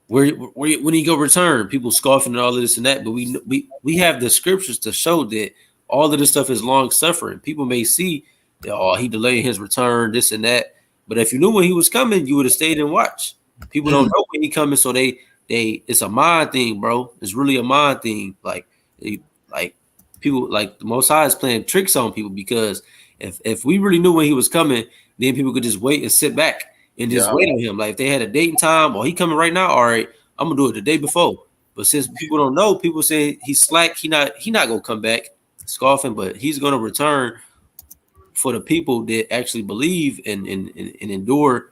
Where when he go return?" People scoffing and all of this and that. But we have the scriptures to show that all of this stuff is long suffering. People may see that, oh, he delayed his return, this and that. But if you knew when he was coming, you would have stayed and watched. People don't know when he coming, so they it's a mind thing, bro. It's really a mind thing. Like people, like the Most High is playing tricks on people, because if we really knew when he was coming, then people could just wait and sit back and just wait on him. Like if they had a date and time, or he coming right now, all right, I'm gonna do it the day before. But since people don't know, people say he's slack, he not gonna come back, scoffing, but he's gonna return for the people that actually believe and endure.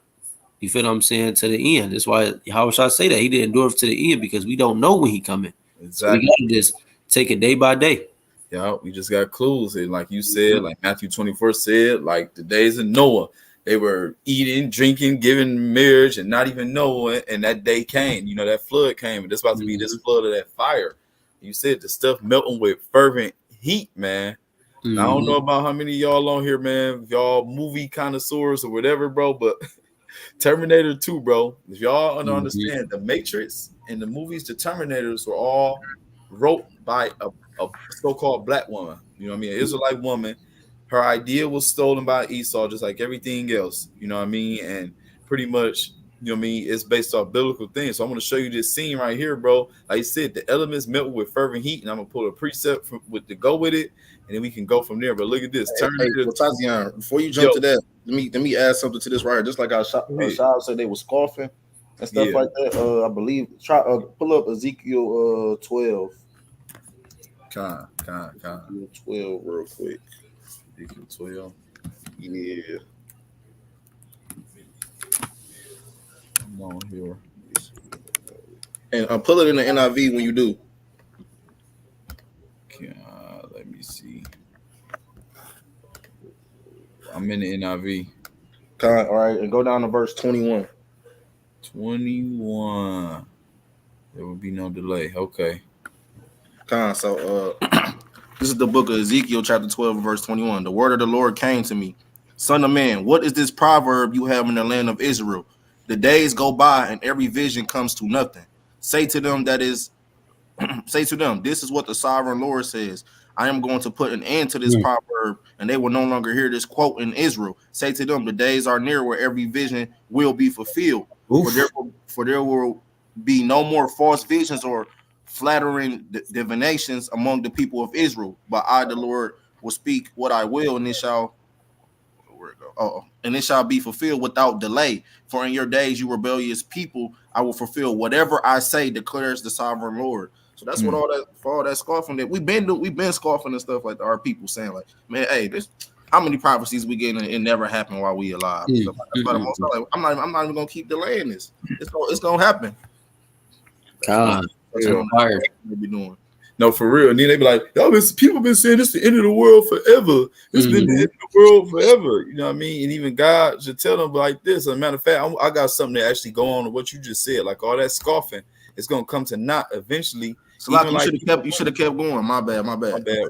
You feel what I'm saying? To the end. That's why, how should I say that? He didn't endure to the end, because we don't know when he coming. Exactly. So we gotta just take it day by day. Yeah, we just got clues. And like you said, like Matthew 24 said, like the days of Noah, they were eating, drinking, giving marriage, and not even knowing. And that day came, you know, that flood came, and this about to be this flood of that fire. You said the stuff melting with fervent heat, man. I don't know about how many of y'all on here, man, y'all movie connoisseurs or whatever, bro, but Terminator 2, bro. If y'all don't understand, the Matrix and the movies, the Terminators were all wrote by a so-called black woman. You know what I mean? An Israelite woman. Her idea was stolen by Esau, just like everything else. You know what I mean? And pretty much, you know what I mean, it's based off biblical things. So I'm going to show you this scene right here, bro. Like I said, the elements melt with fervent heat, and I'm going to pull a precept to go with it, and then we can go from there. But look at this. Tazian, before you jump to that, let me add something to this right here. Just like our Shah said, they were scoffing and stuff like that. I believe. Try pull up Ezekiel 12. Con. 12 real quick. Ezekiel 12. Yeah. I'm on here. And pull it in the NIV when you do. Let me see. I'm in the NIV. All right, and go down to verse 21. 21. There will be no delay. Okay. So this is the book of Ezekiel, chapter 12, verse 21. The word of the Lord came to me. Son of man, what is this proverb you have in the land of Israel? The days go by and every vision comes to nothing. Say to them, this is what the sovereign Lord says. I am going to put an end to this proverb, and they will no longer hear this quote in Israel. Say to them, the days are near where every vision will be fulfilled. For there will be no more false visions or flattering divinations among the people of Israel. But I, the Lord, will speak what I will, and it shall and it shall be fulfilled without delay. For in your days, you rebellious people, I will fulfill whatever I say, declares the sovereign Lord. So that's what all that scoffing that we've been scoffing and stuff like our people saying like, man, hey, this how many prophecies we getting and it never happened while we alive. So that's why the most like, I'm not even gonna keep delaying this. It's gonna happen. God, that's what we be doing. No, for real. And then they be like, people been saying this the end of the world forever. It's been the end of the world forever. You know what I mean? And even God should tell them like this. As a matter of fact, I got something to actually go on to what you just said. Like all that scoffing, it's gonna come to naught eventually. So like you should have kept going. My bad.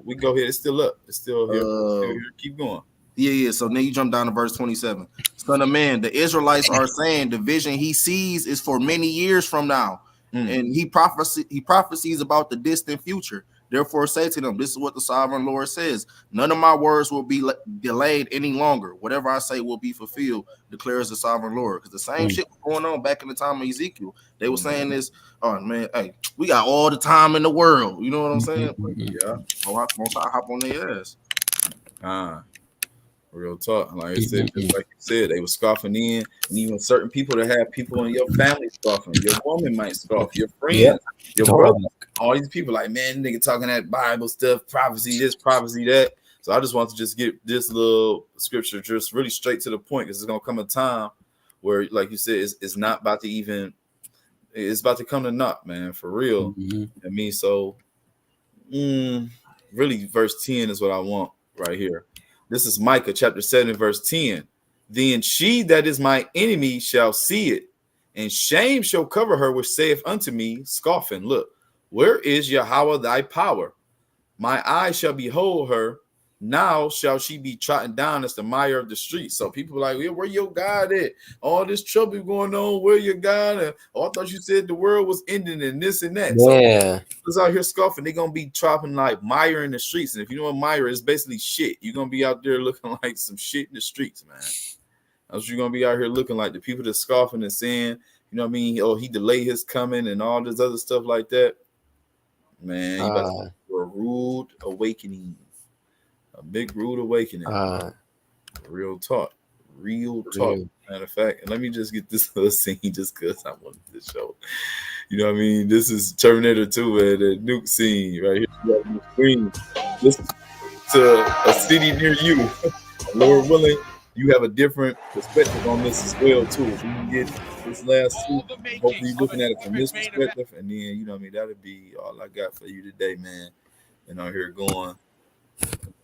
We go ahead. It's still up. It's still here. Keep going. Yeah. So then you jump down to verse 27. Son of man, the Israelites are saying the vision he sees is for many years from now. And he prophesies about the distant future. Therefore, say to them, this is what the sovereign Lord says. None of my words will be delayed any longer. Whatever I say will be fulfilled, declares the sovereign Lord. Because the same shit was going on back in the time of Ezekiel. They were saying this, oh man, hey, we got all the time in the world. You know what I'm saying? Yeah. Most I hop on their ass. Real talk. Like I said, just like you said, they were scoffing in, and even certain people that have people in your family scoffing. Your woman might scoff, your friends, your brother, all these people like, man, nigga talking that Bible stuff, prophecy, this, prophecy, that. So I just want to just get this little scripture just really straight to the point, because it's gonna come a time where, like you said, it's not about to even, it's about to come to naught, man, for real. I mean, so really verse 10 is what I want right here. This is Micah chapter 7, verse 10. Then she that is my enemy shall see it, and shame shall cover her, which saith unto me, scoffing, look, where is Yahweh thy power? My eye shall behold her. Now shall she be trodden down as the mire of the street. So people are like, where your God at? All this trouble going on, where your God at? Oh, I thought you said the world was ending and this and that. Yeah. So out here scoffing, they're gonna be dropping like mire in the streets. And if you know what mire is, basically shit. You're gonna be out there looking like some shit in the streets, man. That's what you're gonna be out here looking like. The people that scoffing and saying, you know what I mean? Oh, he delayed his coming and all this other stuff like that. Man, you about to do a rude awakening. A big rude awakening. Real talk. Matter of fact, and let me just get this little scene just because I wanted to show. You know what I mean? This is Terminator 2, man, the nuke scene right here. You on the screen. This to a city near you. Lord willing, you have a different perspective on this as well, too. If you can get this last scene, hopefully you're looking at it from this perspective, and then, you know what I mean, that'll be all I got for you today, man. And out here going.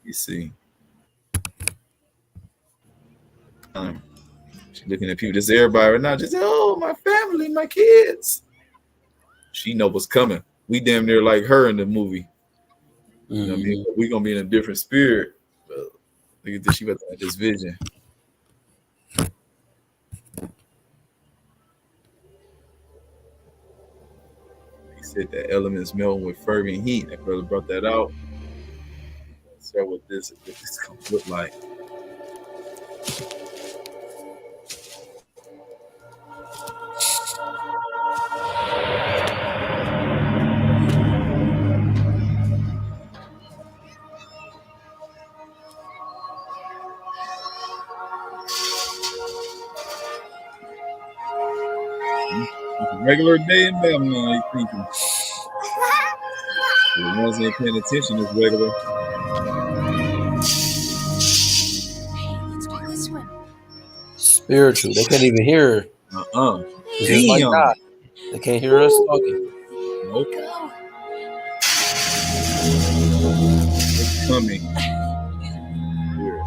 You see, she's looking at people. This is everybody right now. Just oh, my family, my kids. She know what's coming. We damn near like her in the movie. You know what I mean? We're gonna be in a different spirit. But look at this. She about to have this vision. He said that elements melting with fervent heat. That brother brought that out. So what this is gonna look like. It's a regular day in Babylon, you thinking. The ones that ain't paying attention is regular. Let's go this one. Spiritual. They can't even hear her. It's just like God. They can't hear us talking. Nope. It's coming. Here.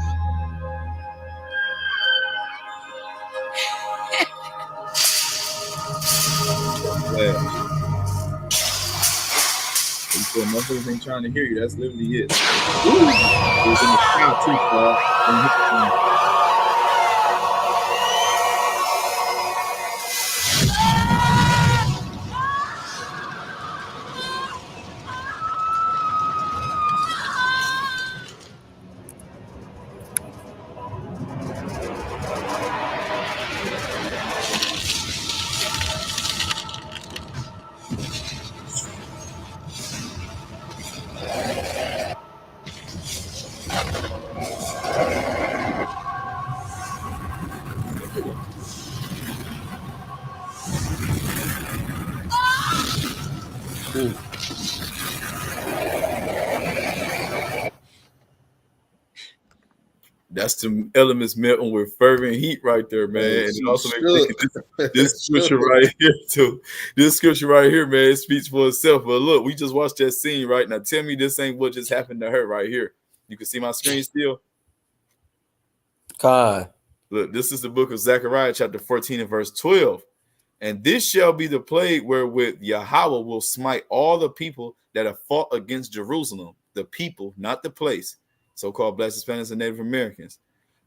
You said motherfuckers ain't trying to hear you. That's literally it. It was in the crowd too far. That's the elements melting with fervent heat right there, man. Hey, And it she also makes me shook. think this scripture right here, too. This scripture right here, man, it speaks for itself. But look, we just watched that scene right now. Tell me this ain't what just happened to her right here. You can see my screen still. God. Look, this is the book of Zechariah, chapter 14 and verse 12. And this shall be the plague wherewith Yahweh will smite all the people that have fought against Jerusalem. The people, not the place. So-called Black Hispanics and Native Americans.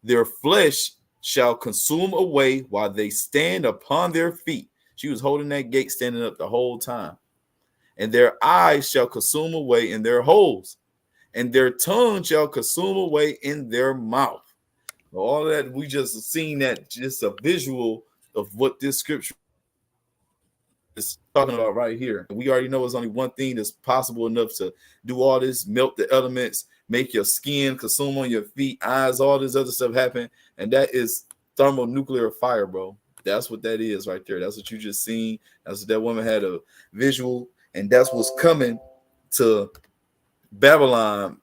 Their flesh shall consume away while they stand upon their feet. She was holding that gate, standing up the whole time. And their eyes shall consume away in their holes, and their tongue shall consume away in their mouth. All that we just seen, that just a visual of what this scripture is talking about right here. We already know there's only one thing that's possible enough to do all this: melt the elements, make your skin consume on your feet, eyes, all this other stuff happen, and that is thermonuclear fire, bro. That's what that is right there. That's what you just seen. That's what that woman had a visual, and that's what's coming to Babylon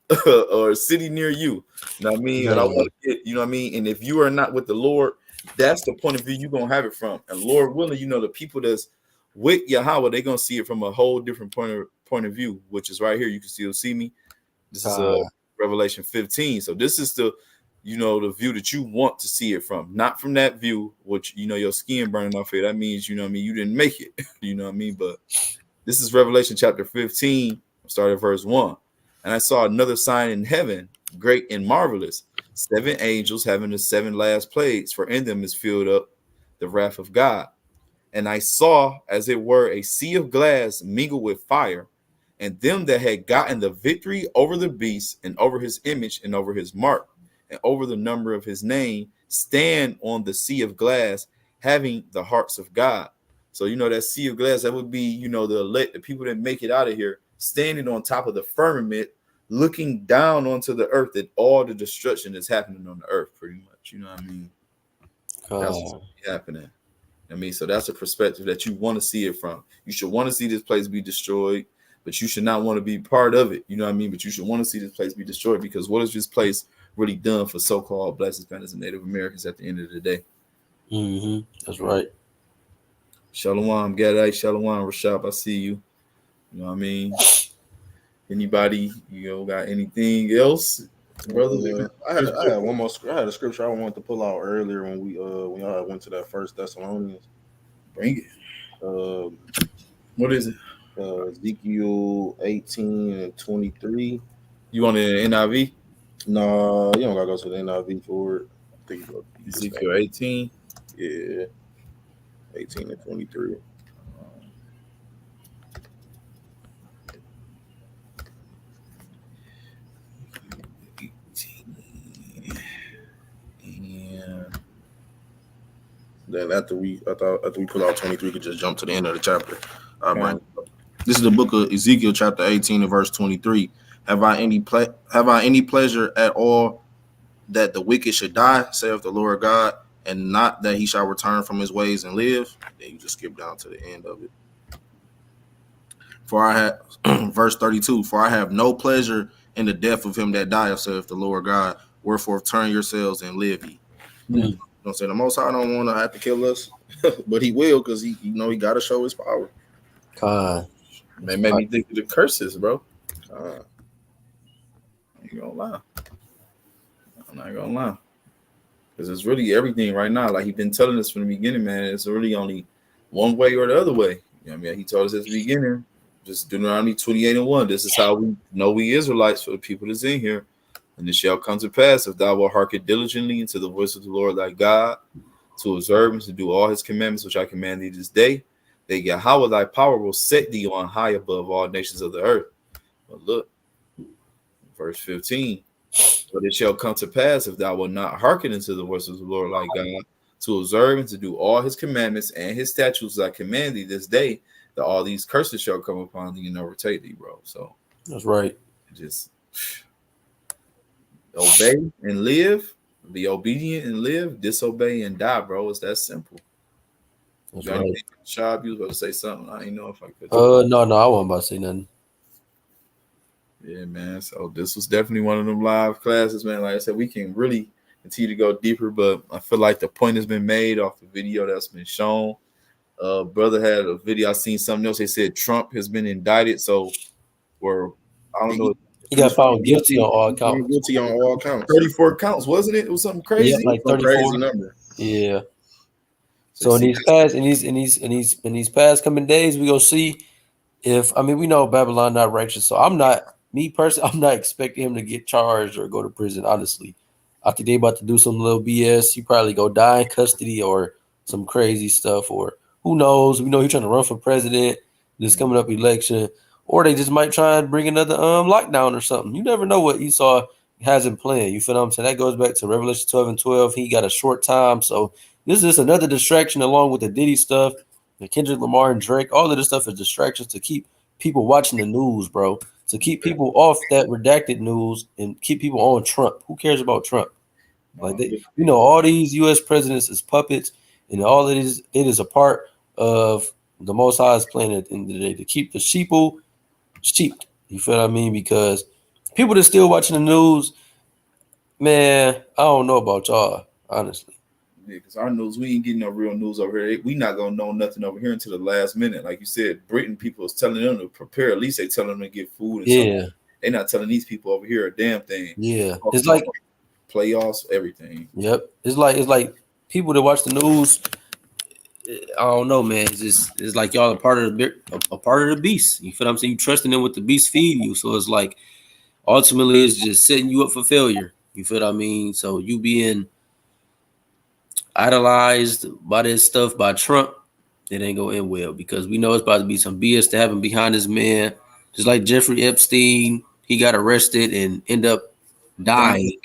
or a city near you. You know what I mean? And I want to get, you know what I mean? And if you are not with the Lord, that's the point of view you're gonna have it from. And Lord willing, you know, the people that's with Yahweh, they're gonna see it from a whole different point of view, which is right here. You can still see me. This is Revelation 15. So this is the, you know, the view that you want to see it from, not from that view, which, you know, your skin burning off it. That means, you know what I mean, you didn't make it. You know what I mean? But this is Revelation chapter 15, start at verse 1. And I saw another sign in heaven, great and marvelous, 7 angels having the 7 last plagues, for in them is filled up the wrath of God. And I saw, as it were, a sea of glass mingled with fire, and them that had gotten the victory over the beast, and over his image, and over his mark, and over the number of his name, stand on the sea of glass, having the hearts of God. So, you know, that sea of glass, that would be, you know, the elect, the people that make it out of here, standing on top of the firmament, looking down onto the earth at all the destruction that's happening on the earth, pretty much. You know what I mean? That's what's happening. I mean, so that's a perspective that you want to see it from. You should want to see this place be destroyed, but you should not want to be part of it. You know what I mean? But you should want to see this place be destroyed, because what has this place really done for so-called Black Hispanics and Native Americans at the end of the day? That's right. Shalom, Gadai, Shalom, Rashab, I see you. You know what I mean? Anybody, you know, got anything else, brother? I had one more. I had a scripture I wanted to pull out earlier when y'all went to that First Thessalonians. Bring it. What is it? Ezekiel 18 and 23. You want it in NIV? No, you don't gotta go to the NIV for it. I think Ezekiel 18. Yeah, 18 and 23. Then after we pull out 23, we could just jump to the end of the chapter. This is the book of Ezekiel, chapter 18 and verse 23. Have I any pleasure at all that the wicked should die, saith the Lord God, and not that he shall return from his ways and live? Then you just skip down to the end of it. For I have verse 32, for I have no pleasure in the death of him that dieth, saith the Lord God. Wherefore turn yourselves and live ye. Don't say the Most High don't want to have to kill us, but he will, because he got to show his power. Man, made me think of the curses, bro. I ain't gonna lie. I'm not gonna lie, because it's really everything right now. Like he's been telling us from the beginning, man. It's really only one way or the other way. You know what I mean? He told us at the beginning, just Deuteronomy 28 and 1. This is how we know we Israelites, for the people that's in here. And it shall come to pass, if thou wilt hearken diligently into the voice of the Lord thy God, to observe and to do all his commandments which I command thee this day, that Yahweh thy power will set thee on high above all nations of the earth. But look, verse 15. But it shall come to pass, if thou wilt not hearken into the voice of the Lord thy God, to observe and to do all his commandments and his statutes I command thee this day, that all these curses shall come upon thee and overtake thee, bro. So that's right. Just obey and live, be obedient and live, disobey and die, bro. It's that simple. That's Got right. anything, Shab, you was about to say something. I didn't know if I could. No, I wasn't about to say nothing. Yeah, man. So this was definitely one of them live classes, man. Like I said, we can really continue to go deeper, but I feel like the point has been made off the video that's been shown. Brother had a video. I seen something else. They said Trump has been indicted. So, or I don't know. He got found guilty on all counts. Guilty on all counts. 34 counts, wasn't it? It was something crazy. Yep, like Some 34. crazy number. Yeah. So in these past coming days, we gonna see if we know Babylon not righteous. So I'm not expecting him to get charged or go to prison. Honestly, I think they about to do some little BS. He probably go die in custody or some crazy stuff, or who knows? We know he's trying to run for president this coming up election, or they just might try and bring another lockdown or something. You never know what Esau has in plan. You feel what I'm saying? That goes back to Revelation 12:12. He got a short time, so this is another distraction along with the Diddy stuff, the Kendrick Lamar and Drake. All of this stuff is distractions to keep people watching the news, bro. To keep people off that redacted news and keep people on Trump. Who cares about Trump? Like all these U.S. presidents is puppets, and all it is a part of the Most High's plan at the end of the day to keep the sheeple sheep. You feel what I mean? Because people that still watching the news, man, I don't know about y'all, honestly. Yeah, because our news, we ain't getting no real news over here. We not gonna know nothing over here until the last minute. Like you said, Britain people is telling them to prepare. At least they telling them to get food. And something. They're not telling these people over here a damn thing. Yeah, it's like playoffs, everything. Yep, it's like people that watch the news. I don't know, man. It's like y'all a part of the beast. You feel what I'm saying? You trusting them with the beast feeding you. So it's like ultimately it's just setting you up for failure. You feel what I mean? So you being idolized by this stuff by Trump, it ain't gonna end well because we know it's about to be some BS to happen behind this man. Just like Jeffrey Epstein, he got arrested and end up dying.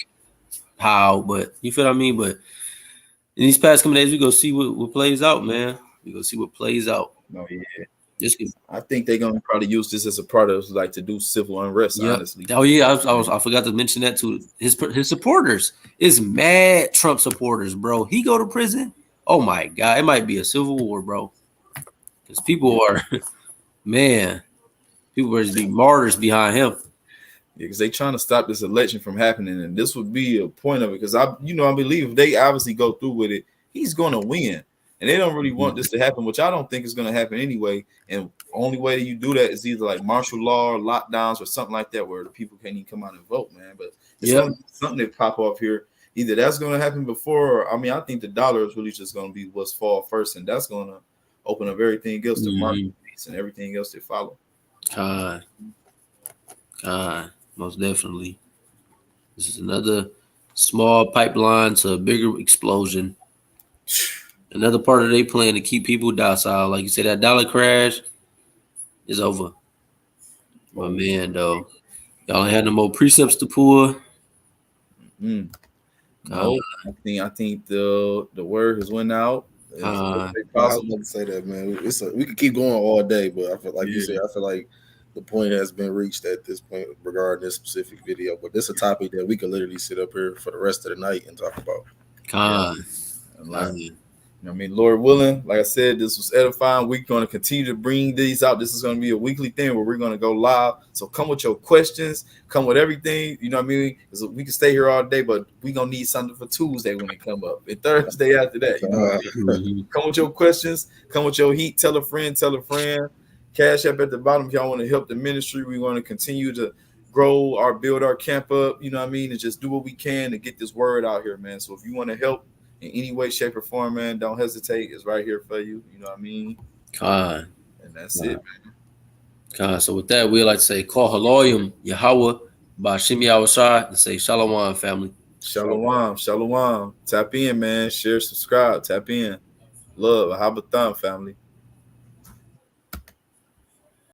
How? But you feel what I mean? But in these past couple days, we go see what plays out, man. We go see what plays out. Oh yeah. I think they're gonna probably use this as a part of like to do civil unrest. Yep. Honestly. Oh yeah, I forgot to mention that too. His supporters is mad Trump supporters, bro. He go to prison. Oh my God, it might be a civil war, bro. Because people are, man, people are just be martyrs behind him. Yeah, because they trying to stop this election from happening, and this would be a point of it. Because I believe if they obviously go through with it, he's going to win, and they don't really want this to happen, which I don't think is going to happen anyway. And only way that you do that is either like martial law, or lockdowns, or something like that, where the people can't even come out and vote, man. But it's gonna be something that pop up here. Either that's going to happen before, or I think the dollar is really just going to be what's fall first, and that's going to open up everything else to market and everything else that follow. Most definitely. This is another small pipeline to a bigger explosion. Another part of their plan to keep people docile. Like you said, that dollar crash is over. My man, though. Y'all ain't had no more precepts to pull. No, I think the word has went out. I was about to say that, man. We could keep going all day, but I feel like you said, I feel like the point has been reached at this point regarding this specific video. But this is a topic that we could literally sit up here for the rest of the night and talk about. Lord willing, like I said, this was edifying. We're going to continue to bring these out. This is going to be a weekly thing where we're going to go live. So come with your questions, come with everything. You know what I mean? Because we can stay here all day, but we're going to need something for Tuesday when it come up. And Thursday after that. You know what I mean? Come with your questions, come with your heat. Tell a friend. Cash App at the bottom if y'all want to help the ministry. We want to continue to build our camp up, you know what I mean, and just do what we can to get this word out here, man. So if you want to help in any way, shape, or form, man, don't hesitate. It's right here for you. You know what I mean? And that's it, man. So with that, we'd like to say, call Haloyim Yahweh by Shimi Awashai and say Shalom, family. Shalom. Tap in, man. Share, subscribe. Tap in. Love. Habatham, family.